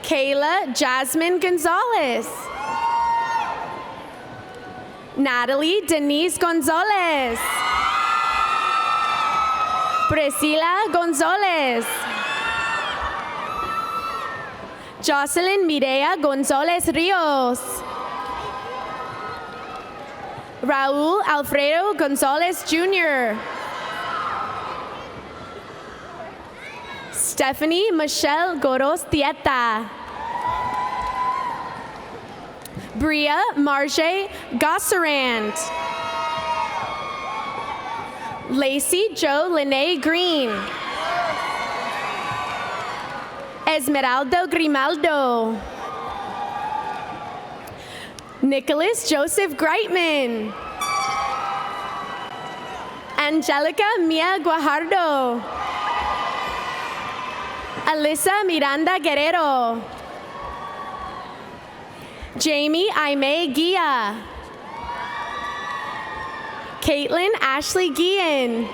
Kayla Jasmine Gonzalez. Natalie Denise Gonzalez. Priscila Gonzalez. Jocelyn Mireya Gonzalez Rios. Raul Alfredo Gonzalez Jr. Stephanie Michelle Goros Tieta. Bria Marge Gosserand. Lacey Jo Lene Green. Esmeraldo Grimaldo. Nicholas Joseph Greitman. Angelica Mia Guajardo. Alyssa Miranda Guerrero. Jamie Aime Gia. Caitlin Ashley Guillen.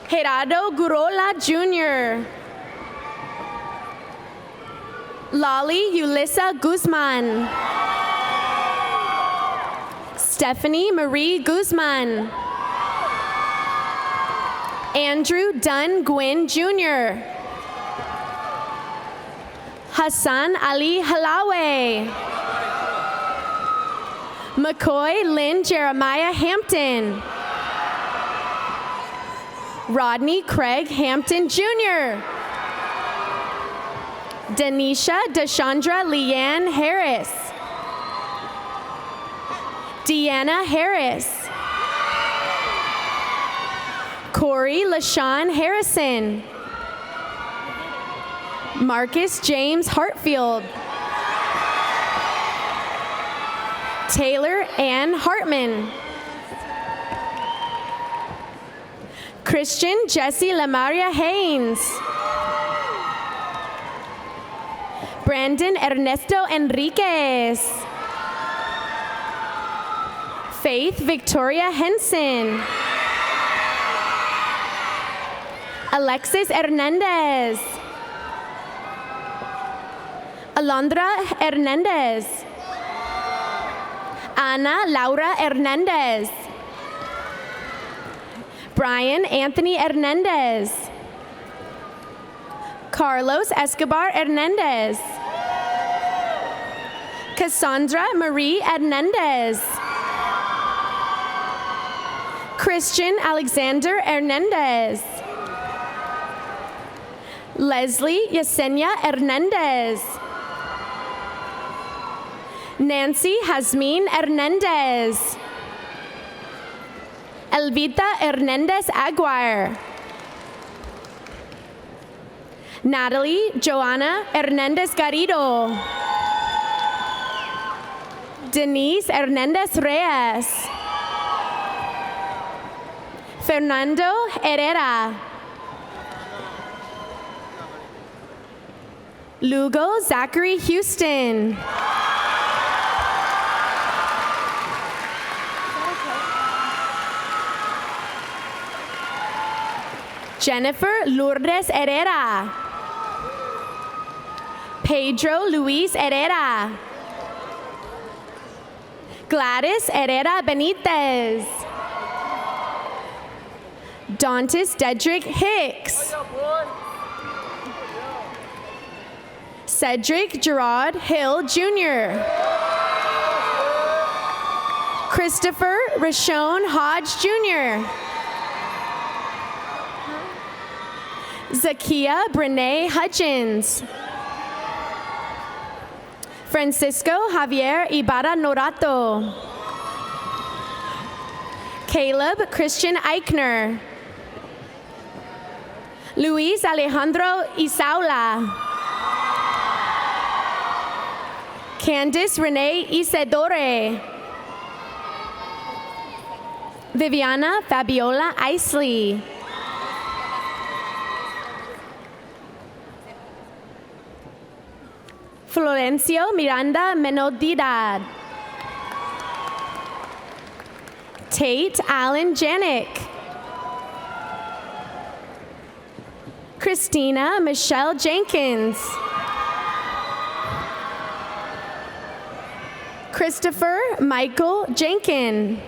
Gerardo Gurola Jr. Lolly Yulissa Guzman. Stephanie Marie Guzman. Andrew Dunn Gwynn Jr. Hassan Ali Halawe. McCoy Lynn Jeremiah Hampton. Rodney Craig Hampton Jr. Denisha Deshandra Leanne Harris. Deanna Harris. Corey LaShawn Harrison. Marcus James Hartfield. Taylor Ann Hartman. Christian Jesse Lamaria Haynes. Brandon Ernesto Enriquez. Faith Victoria Henson. Alexis Hernandez. Alondra Hernandez. Ana Laura Hernandez. Brian Anthony Hernandez. Carlos Escobar Hernandez. Cassandra Marie Hernandez. Christian Alexander Hernandez. Leslie Yesenia Hernandez. Nancy Jasmine Hernandez. Elvita Hernandez Aguirre. Natalie Joanna Hernandez Garrido. Denise Hernandez Reyes. Fernando Herrera. Lugo Zachary Houston. Jennifer Lourdes Herrera. Pedro Luis Herrera. Gladys Herrera Benitez. Dantes Dedrick Hicks. Cedric Gerard Hill Jr. Christopher Rashon Hodge Jr. Zakia Brene Hutchins. Francisco Javier Ibarra Norato. Caleb Christian Eichner. Luis Alejandro Isaula. Candice Renee Isidore. Viviana Fabiola Isley. Florencio Miranda Menodidad. Tate Allen Janik. Christina Michelle Jenkins. Christopher Michael Jenkin.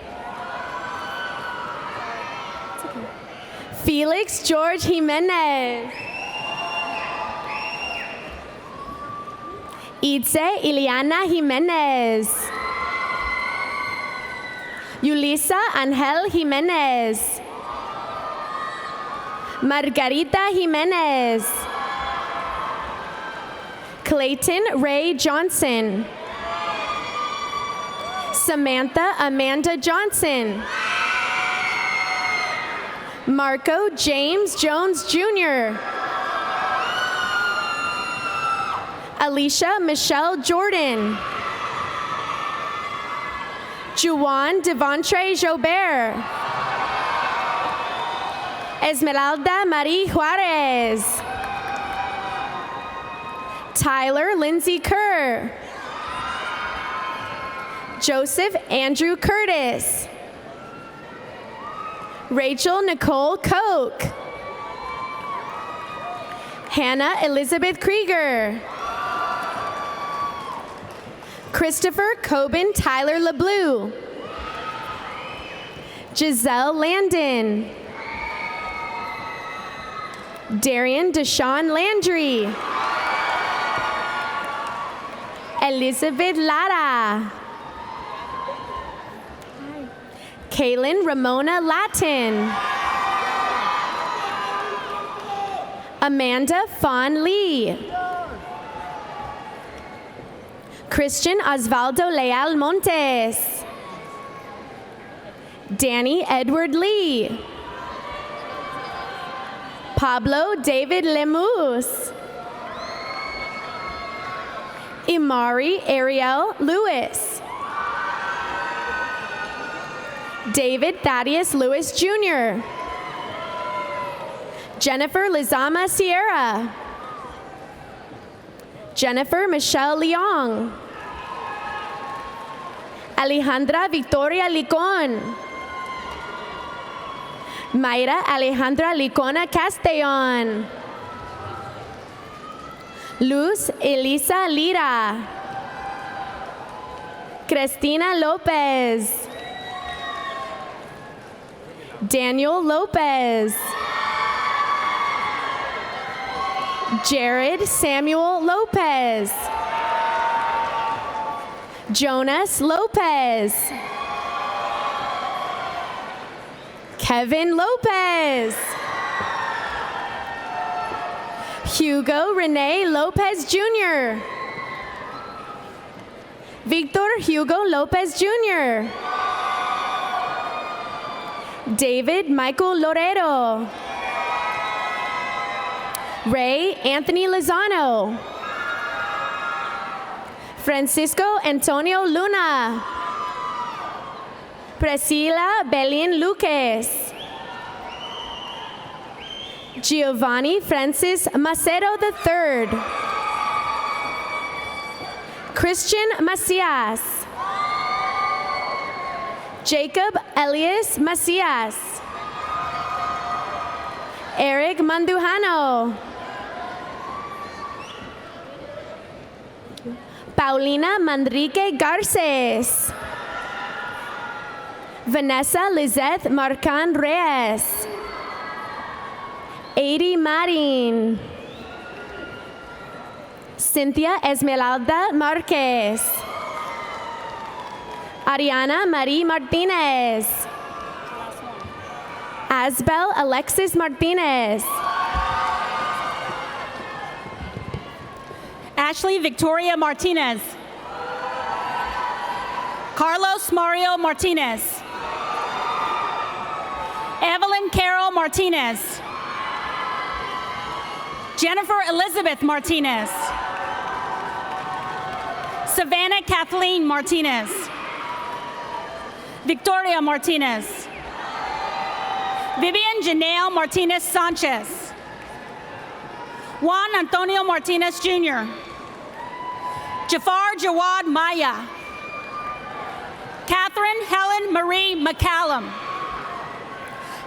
Felix George Jimenez. Itze Ileana Jimenez. Yulisa Angel Jimenez. Margarita Jimenez. Clayton Ray Johnson. Samantha Amanda Johnson. Marco James Jones Jr. Alicia Michelle Jordan. Juwan Devontre Jobert. Esmeralda Marie Juarez. Tyler Lindsay Kerr. Joseph Andrew Curtis. Rachel Nicole Koch. Hannah Elizabeth Krieger. Christopher Coben Tyler LeBlue. Giselle Landon. Darian Deshawn Landry. Elizabeth Lara. Kaylin Ramona Latin. Amanda Fawn Lee. Christian Osvaldo Leal Montes. Danny Edward Lee. Pablo David Lemus. Imari Ariel Lewis. David Thaddeus Lewis Jr. Jennifer Lizama Sierra. Jennifer Michelle Leong. Alejandra Victoria Licon. Mayra Alejandra Licona Castellon. Luz Elisa Lira. Cristina Lopez. Daniel Lopez. Jared Samuel Lopez. Jonas Lopez. Kevin Lopez. Hugo Rene Lopez Jr. Victor Hugo Lopez Jr. David Michael Loredo. Ray Anthony Lozano. Francisco Antonio Luna. Priscilla Belén Lucas. Giovanni Francis Macedo III. Christian Macias. Jacob Elias Macias. Eric Mandujano. Paulina Manrique Garces. Vanessa Lizeth Marcan Reyes. Adi Marin. Cynthia Esmeralda Marquez. Ariana Marie Martinez. Asbel Alexis Martinez. Ashley Victoria Martinez. Carlos Mario Martinez. Evelyn Carol Martinez. Jennifer Elizabeth Martinez. Savannah Kathleen Martinez. Victoria Martinez. Vivian Janelle Martinez Sanchez. Juan Antonio Martinez Jr. Jafar Jawad Maya. Catherine Helen Marie McCallum.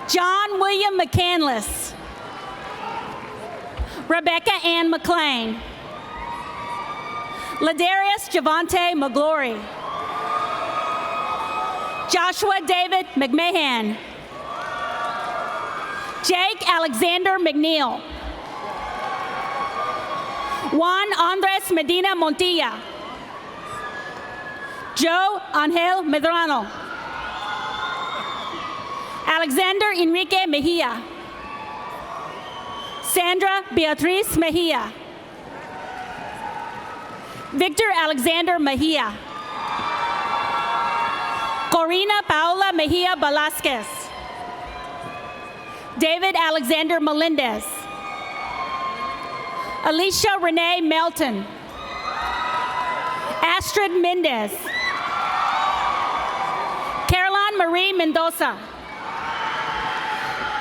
John William McCandless. Rebecca Ann McLean. Ladarius Javante McGlory. Joshua David McMahon. Jake Alexander McNeil. Juan Andres Medina Montilla. Joe Angel Medrano. Alexander Enrique Mejia. Sandra Beatriz Mejia. Victor Alexander Mejia. Corina Paola Mejia Velasquez. David Alexander Melendez. Alicia Renee Melton. Astrid Mendez. Caroline Marie Mendoza.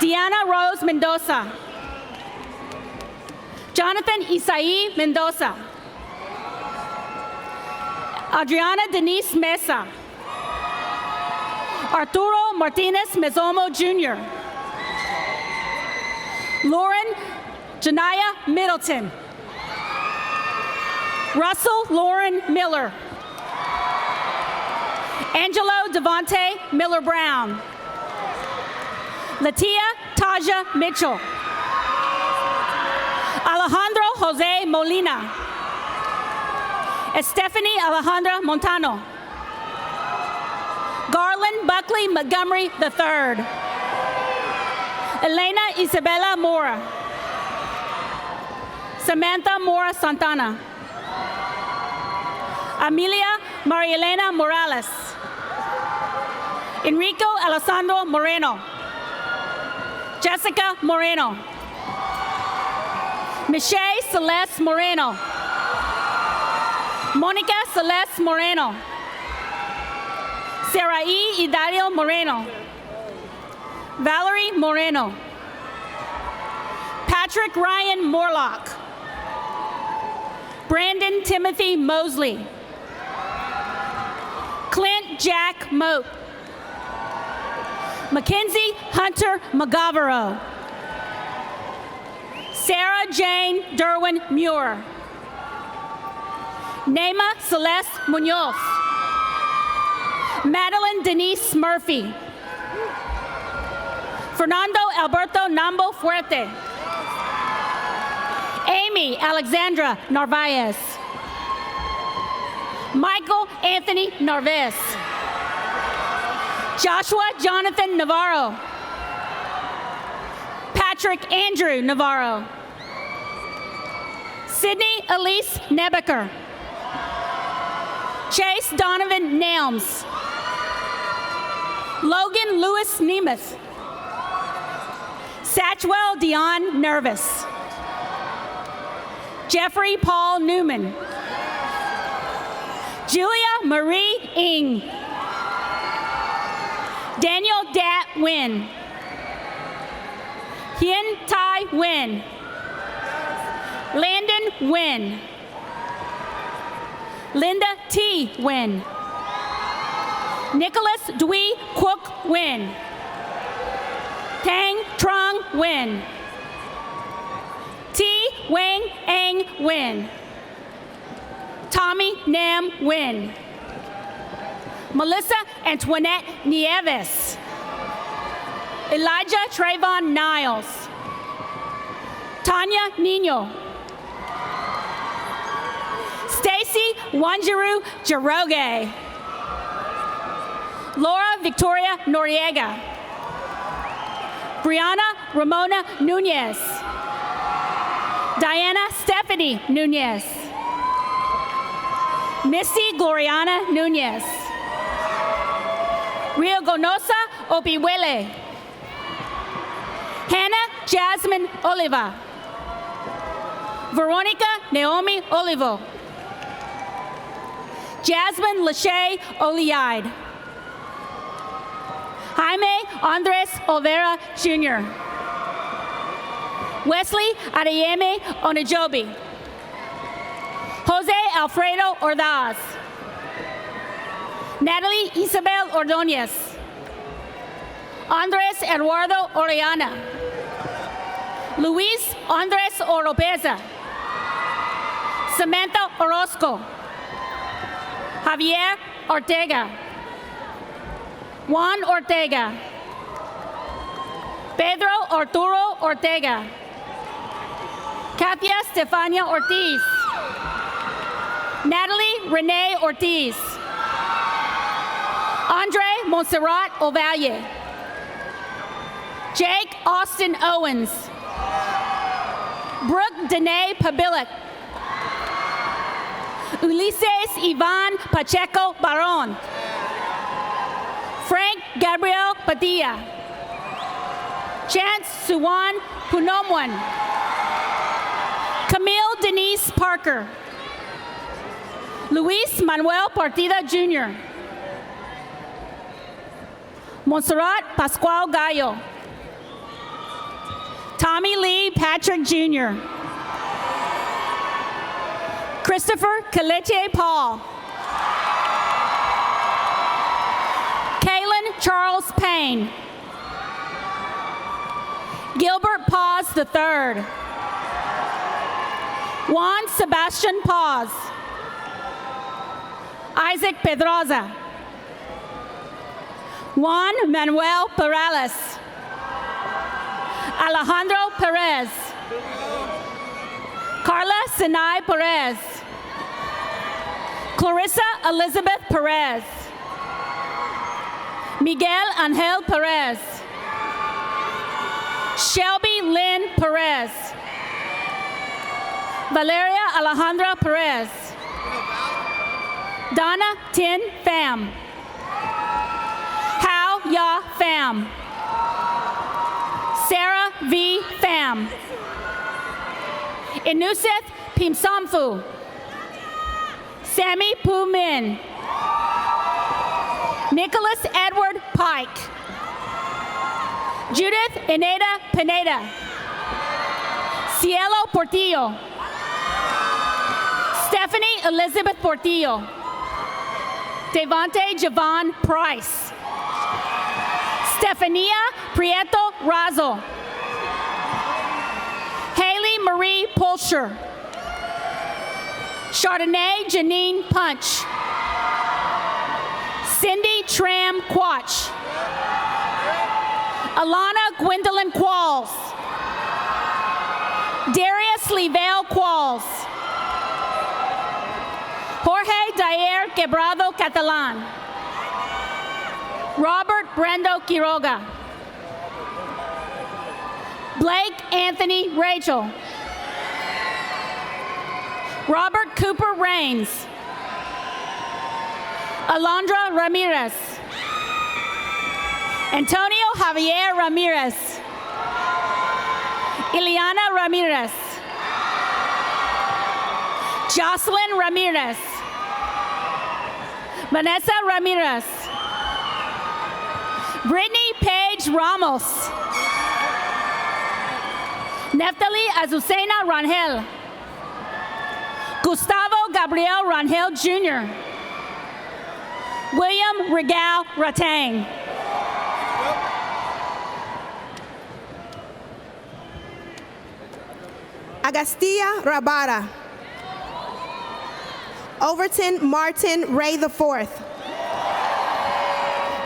Diana Rose Mendoza. Jonathan Isai Mendoza. Adriana Denise Mesa. Arturo Martinez Mezomo Jr. Lauren Janaya Middleton. Russell Lauren Miller. Angelo Devonte Miller Brown. Latia Taja Mitchell. Alejandro Jose Molina. Estefany Alejandra Montano. Garland Buckley Montgomery III. Elena Isabella Mora. Samantha Mora Santana. Amelia Marielena Morales. Enrico Alessandro Moreno. Jessica Moreno. Michelle Celeste Moreno. Monica Celeste Moreno. Sarai Idario Moreno. Valerie Moreno. Patrick Ryan Morlock. Brandon Timothy Mosley. Clint Jack Moat. Mackenzie Hunter McGavero. Sarah Jane Derwin Muir. Nema Celeste Munoz. Madeline Denise Murphy. Fernando Alberto Nambo Fuerte. Amy Amy Alexandra Narvaez. Michael Anthony Narvaez. Joshua Jonathan Navarro. Patrick Andrew Navarro. Sydney Elise Nebeker. Chase Donovan Nelms. Logan Lewis Nemeth. Satchwell Dion Nervis. Jeffrey Paul Newman. Julia Marie Ng. Daniel Dat Nguyen. Hien Tai Nguyen. Landon Nguyen. Linda T. Nguyen. Nicholas Dwi Quoc Nguyen. Tang Trung Nguyen. T. Wang Ang Nguyen. Tommy Nam Nguyen. Melissa Antoinette Nieves. Elijah Trayvon Niles. Tanya Nino. Stacy Wanjiru Jaroge. Laura Victoria Noriega. Brianna Ramona Nunez. Diana Stephanie Nunez. Misty Gloriana Nunez. Rio Gonosa Opiwele. Hannah Jasmine Oliva. Veronica Naomi Olivo. Jasmine Lachey Oliide. Jaime Andres Olvera Jr. Wesley Adeyemi Onajobi. Jose Alfredo Ordaz. Natalie Isabel Ordonez. Andres Eduardo Orellana. Luis Andres Oropeza. Samantha Orozco. Javier Ortega. Juan Ortega. Pedro Arturo Ortega. Katia Stefania Ortiz. Natalie Renee Ortiz. Andre Montserrat Ovalle. Jake Austin Owens. Brooke Danae Pabilik. Ulises Ivan Pacheco Baron. Frank Gabriel Padilla. Chance Suwan Punomwan. Camille Denise Parker. Luis Manuel Partida Jr. Montserrat Pascual Gallo. Tommy Lee Patrick Jr. Christopher Kaleche Paul. Kaylin Charles Payne. Gilbert Paz III. Juan Sebastian Paz. Isaac Pedraza. Juan Manuel Perales. Alejandro Perez. Carla Sinai Perez. Clarissa Elizabeth Perez. Miguel Angel Perez. Shelby Lynn Perez. Valeria Alejandra Perez. Donna Tin Pham. Hao Ya Pham. Sarah V. Pham. Inuseth Pimsamfu. Sammy Pu Min. Nicholas Edward Pike. Judith Ineda Pineda. Cielo Portillo. Stephanie Elizabeth Portillo. Devante Javon Price. Stefania Prieto Razo. Haley Marie Pulsher. Chardonnay Janine Punch. Cindy Tram Quach. Alana Gwendolyn Qualls. Darius Leslie Vale Qualls. Jorge Dayer Quebrado Catalan. Robert Brendo Quiroga. Blake Anthony Rachel. Robert Cooper Rains. Alondra Ramirez. Antonio Javier Ramirez. Ileana Ramirez. Jocelyn Ramirez. Vanessa Ramirez. Brittany Paige Ramos. Neftali Azucena Rangel. Gustavo Gabriel Rangel Jr. William Regal Ratang. Agastilla Rabara. Overton Martin Ray IV.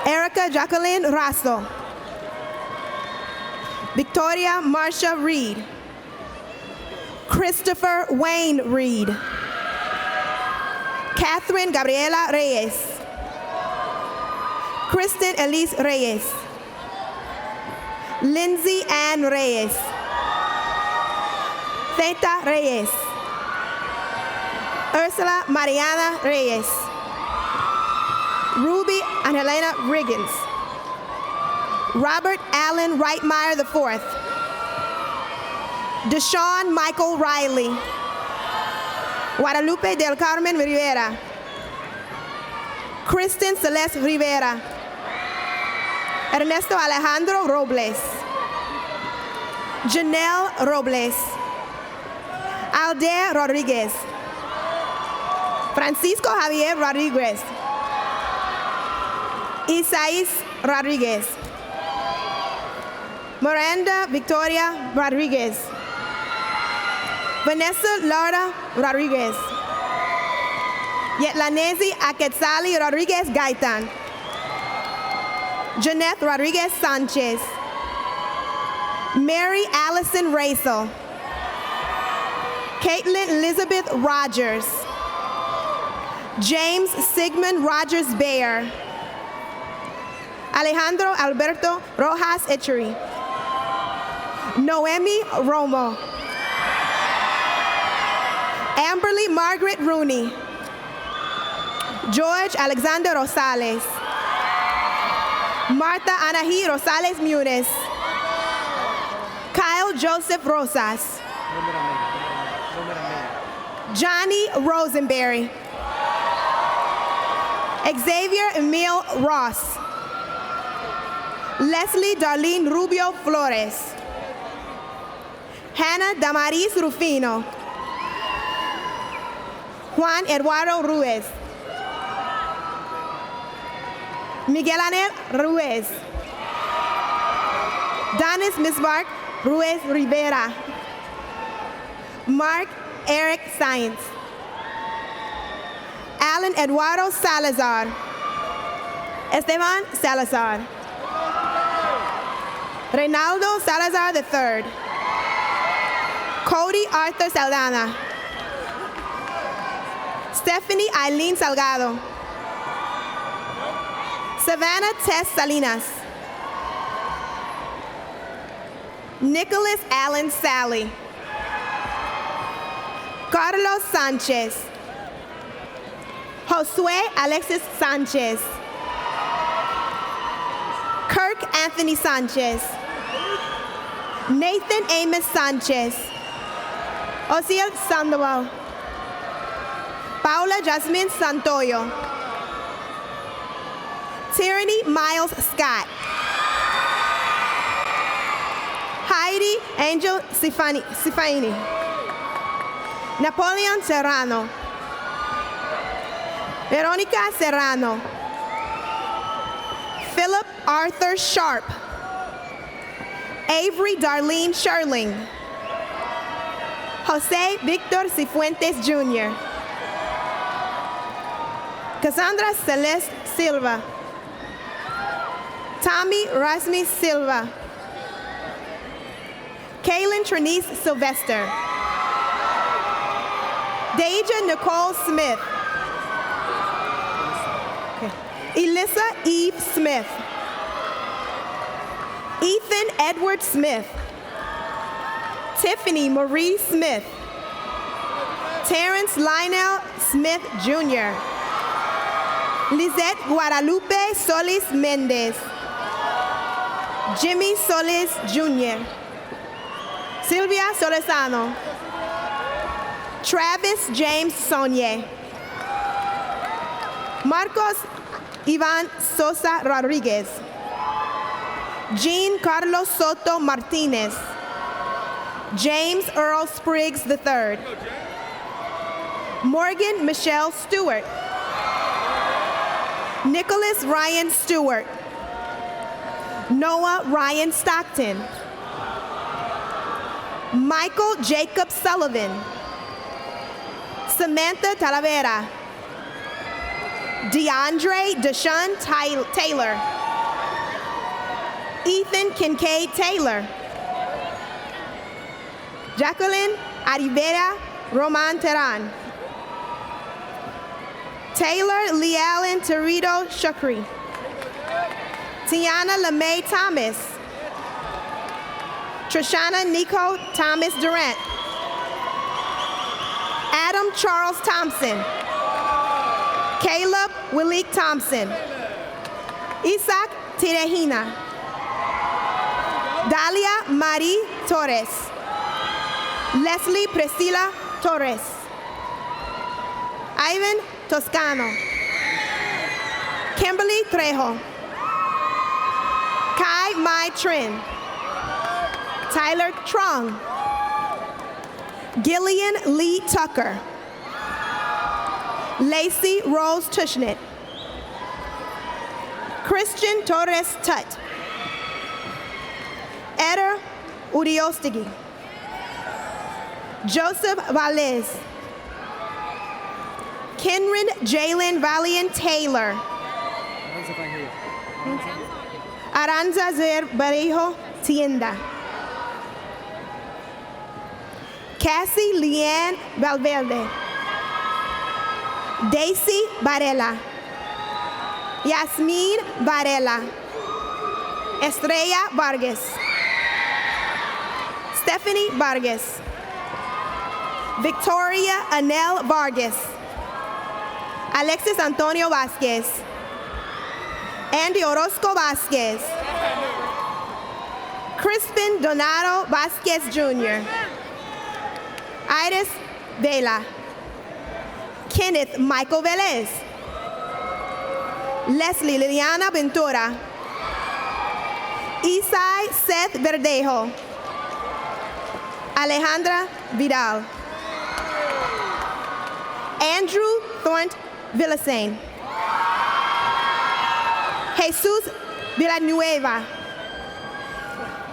Erica Jacqueline Rasto. Victoria Marsha Reed. Christopher Wayne Reed. Catherine Gabriela Reyes. Kristen Elise Reyes. Lindsay Ann Reyes. Theta Reyes. Ursula Mariana Reyes. Ruby Angelina Riggins. Robert Allen Reitmeyer IV. Deshaun Michael Riley. Guadalupe del Carmen Rivera. Kristen Celeste Rivera. Ernesto Alejandro Robles. Janelle Robles. Aldair Rodriguez. Francisco Javier Rodriguez. Isais Rodriguez. Miranda Victoria Rodriguez. Vanessa Laura Rodriguez. Yetlanesi Aquetzali Rodriguez Gaitan. Jeanette Rodriguez Sanchez. Mary Allison Raisel. Caitlin Elizabeth Rogers. James Sigmund Rogers Bayer. Alejandro Alberto Rojas Echery. Noemi Romo. Amberly Margaret Rooney. George Alexander Rosales. Martha Anahi Rosales Muniz. Kyle Joseph Rosas. Johnny Rosenberry. Xavier Emil Ross. Leslie Darlene Rubio Flores. Hannah Damaris Rufino. Juan Eduardo Ruiz. Miguel Anel Ruiz. Donis Misbark Ruiz Rivera. Mark Eric Sainz. Alan Eduardo Salazar. Esteban Salazar. Reynaldo Salazar III. Cody Arthur Saldana. Stephanie Eileen Salgado. Savannah Tess Salinas. Nicholas Allen Sally. Carlos Sanchez. Josue Alexis Sanchez. Kirk Anthony Sanchez. Nathan Amos Sanchez. Osiel Sandoval. Paula Jasmine Santoyo. Tyranny Miles Scott. Heidi Angel Sifaini. Napoleon Serrano. Veronica Serrano. Philip Arthur Sharp. Avery Darlene Sherling. Jose Victor Cifuentes Jr. Cassandra Celeste Silva. Tommy Rasmi Silva. Kaylin Trinice Sylvester. Deja Nicole Smith. Okay. Elissa Eve Smith. Ethan Edward Smith. Tiffany Marie Smith. Terrence Lionel Smith Jr. Lizette Guadalupe Solis Mendez. Jimmy Solis Jr. Sylvia Solesano. Travis James Sonier. Marcos Ivan Sosa Rodriguez. Jean Carlos Soto Martinez. James Earl Spriggs III. Morgan Michelle Stewart. Nicholas Ryan Stewart. Noah Ryan Stockton. Michael Jacob Sullivan. Samantha Talavera. DeAndre Deshaun Taylor. Ethan Kincaid Taylor. Jacqueline Arivera Roman Terran. Taylor Leallen Territo Shukri. Tiana LeMay Thomas. Trishana Nico Thomas Durant. Adam Charles Thompson. Caleb Willick Thompson. Isaac Tirehina. Dalia Marie Torres. Leslie Priscilla Torres. Ivan Toscano. Kimberly Trejo. Kai Mai Trin. Tyler Trung. Gillian Lee Tucker. Lacey Rose Tushnet. Christian Torres Tut. Eder Uriostigi. Joseph Valles. Kenrin Jalen Valiant Taylor. Aranza Zer Barejo Tienda. Cassie Leanne Valverde. Daisy Varela. Yasmin Varela. Estrella Vargas. Stephanie Vargas. Victoria Anel Vargas. Alexis Antonio Vasquez. Andy Orozco Vasquez. Crispin Donato Vasquez Jr. Iris Vela. Kenneth Michael Velez. Leslie Liliana Ventura. Isai Seth Verdejo. Alejandra Vidal. Andrew Thornt Villasein. Jesus Villanueva.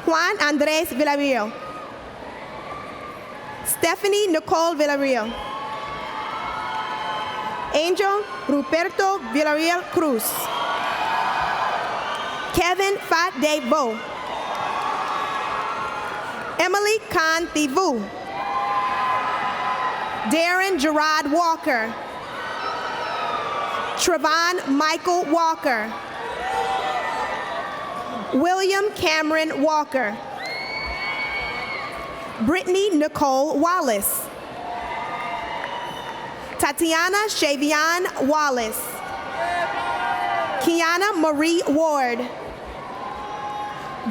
Juan Andres Villarreal. Stephanie Nicole Villarreal. Angel Ruperto Villarreal Cruz. Kevin Fat Dave Bo. Emily Khan Thivu. Darren Gerard Walker. Trevon Michael Walker. William Cameron Walker. Brittany Nicole Wallace. Tatiana Shavian Wallace. Kiana Marie Ward.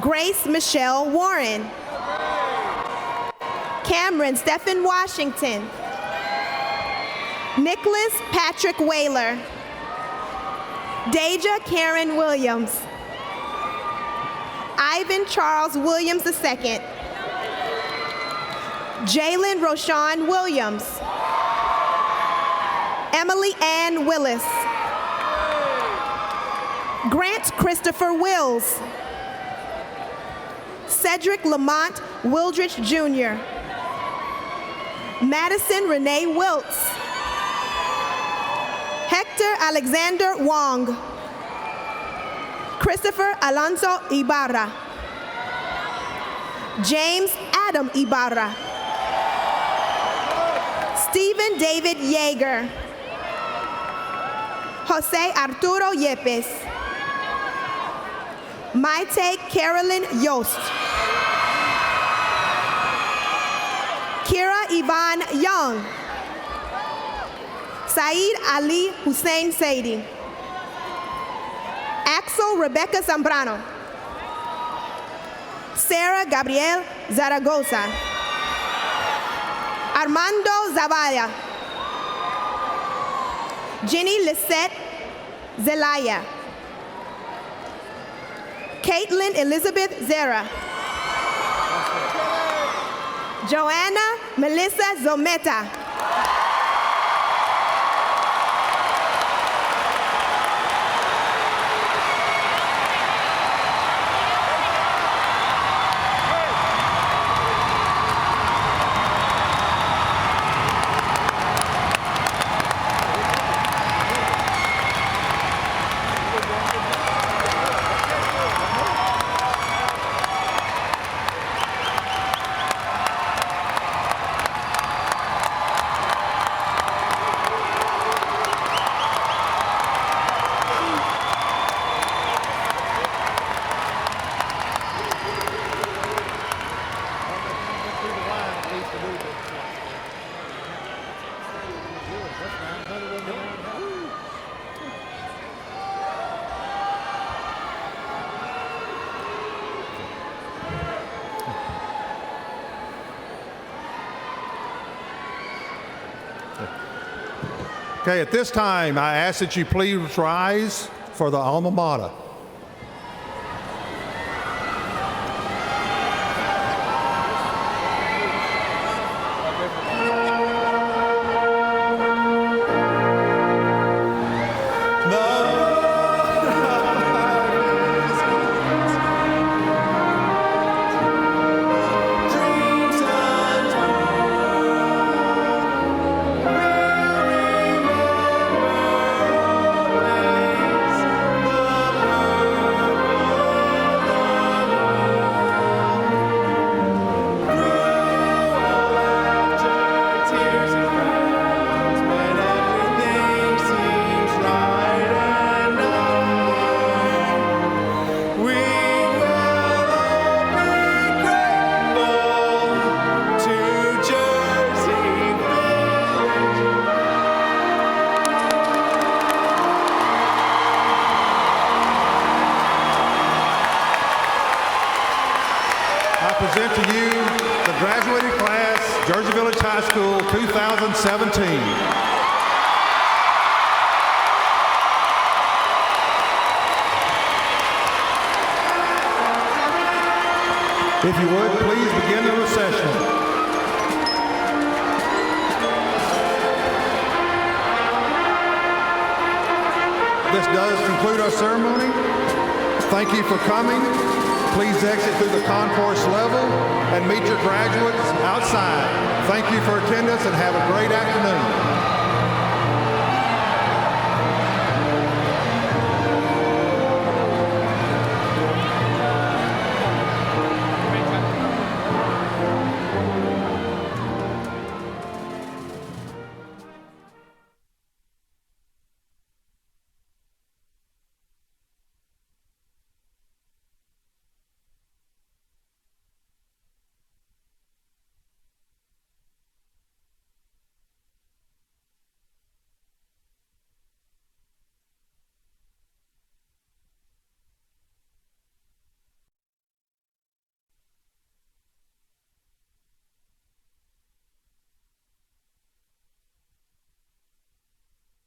Grace Michelle Warren. Cameron Stephen Washington. Nicholas Patrick Whaler. Deja Karen Williams. Ivan Charles Williams II. Jalen Roshan Williams. Emily Ann Willis. Grant Christopher Wills. Cedric Lamont Wildrich Jr. Madison Renee Wiltz. Hector Alexander Wong. Christopher Alonso Ibarra. James Adam Ibarra. Stephen Stephen David Yeager. Jose Arturo Yepes. Maite Carolyn Yost. Kira Yvonne Young. Saeed Ali Hussein Saidi. Axel Rebecca Zambrano. Sarah Gabriel Zaragoza. Armando Zavalla. Jenny Lisette Zelaya. Caitlin Elizabeth Zera. Joanna Melissa Zometa. Okay, at this time, I ask that you please rise for the alma mater. Present to you the graduating class, Jersey Village High School 2017. If you would, please begin the recession. This does conclude our ceremony. Thank you for coming. Please exit through the concourse level and meet your graduates outside. Thank you for attendance and have a great afternoon.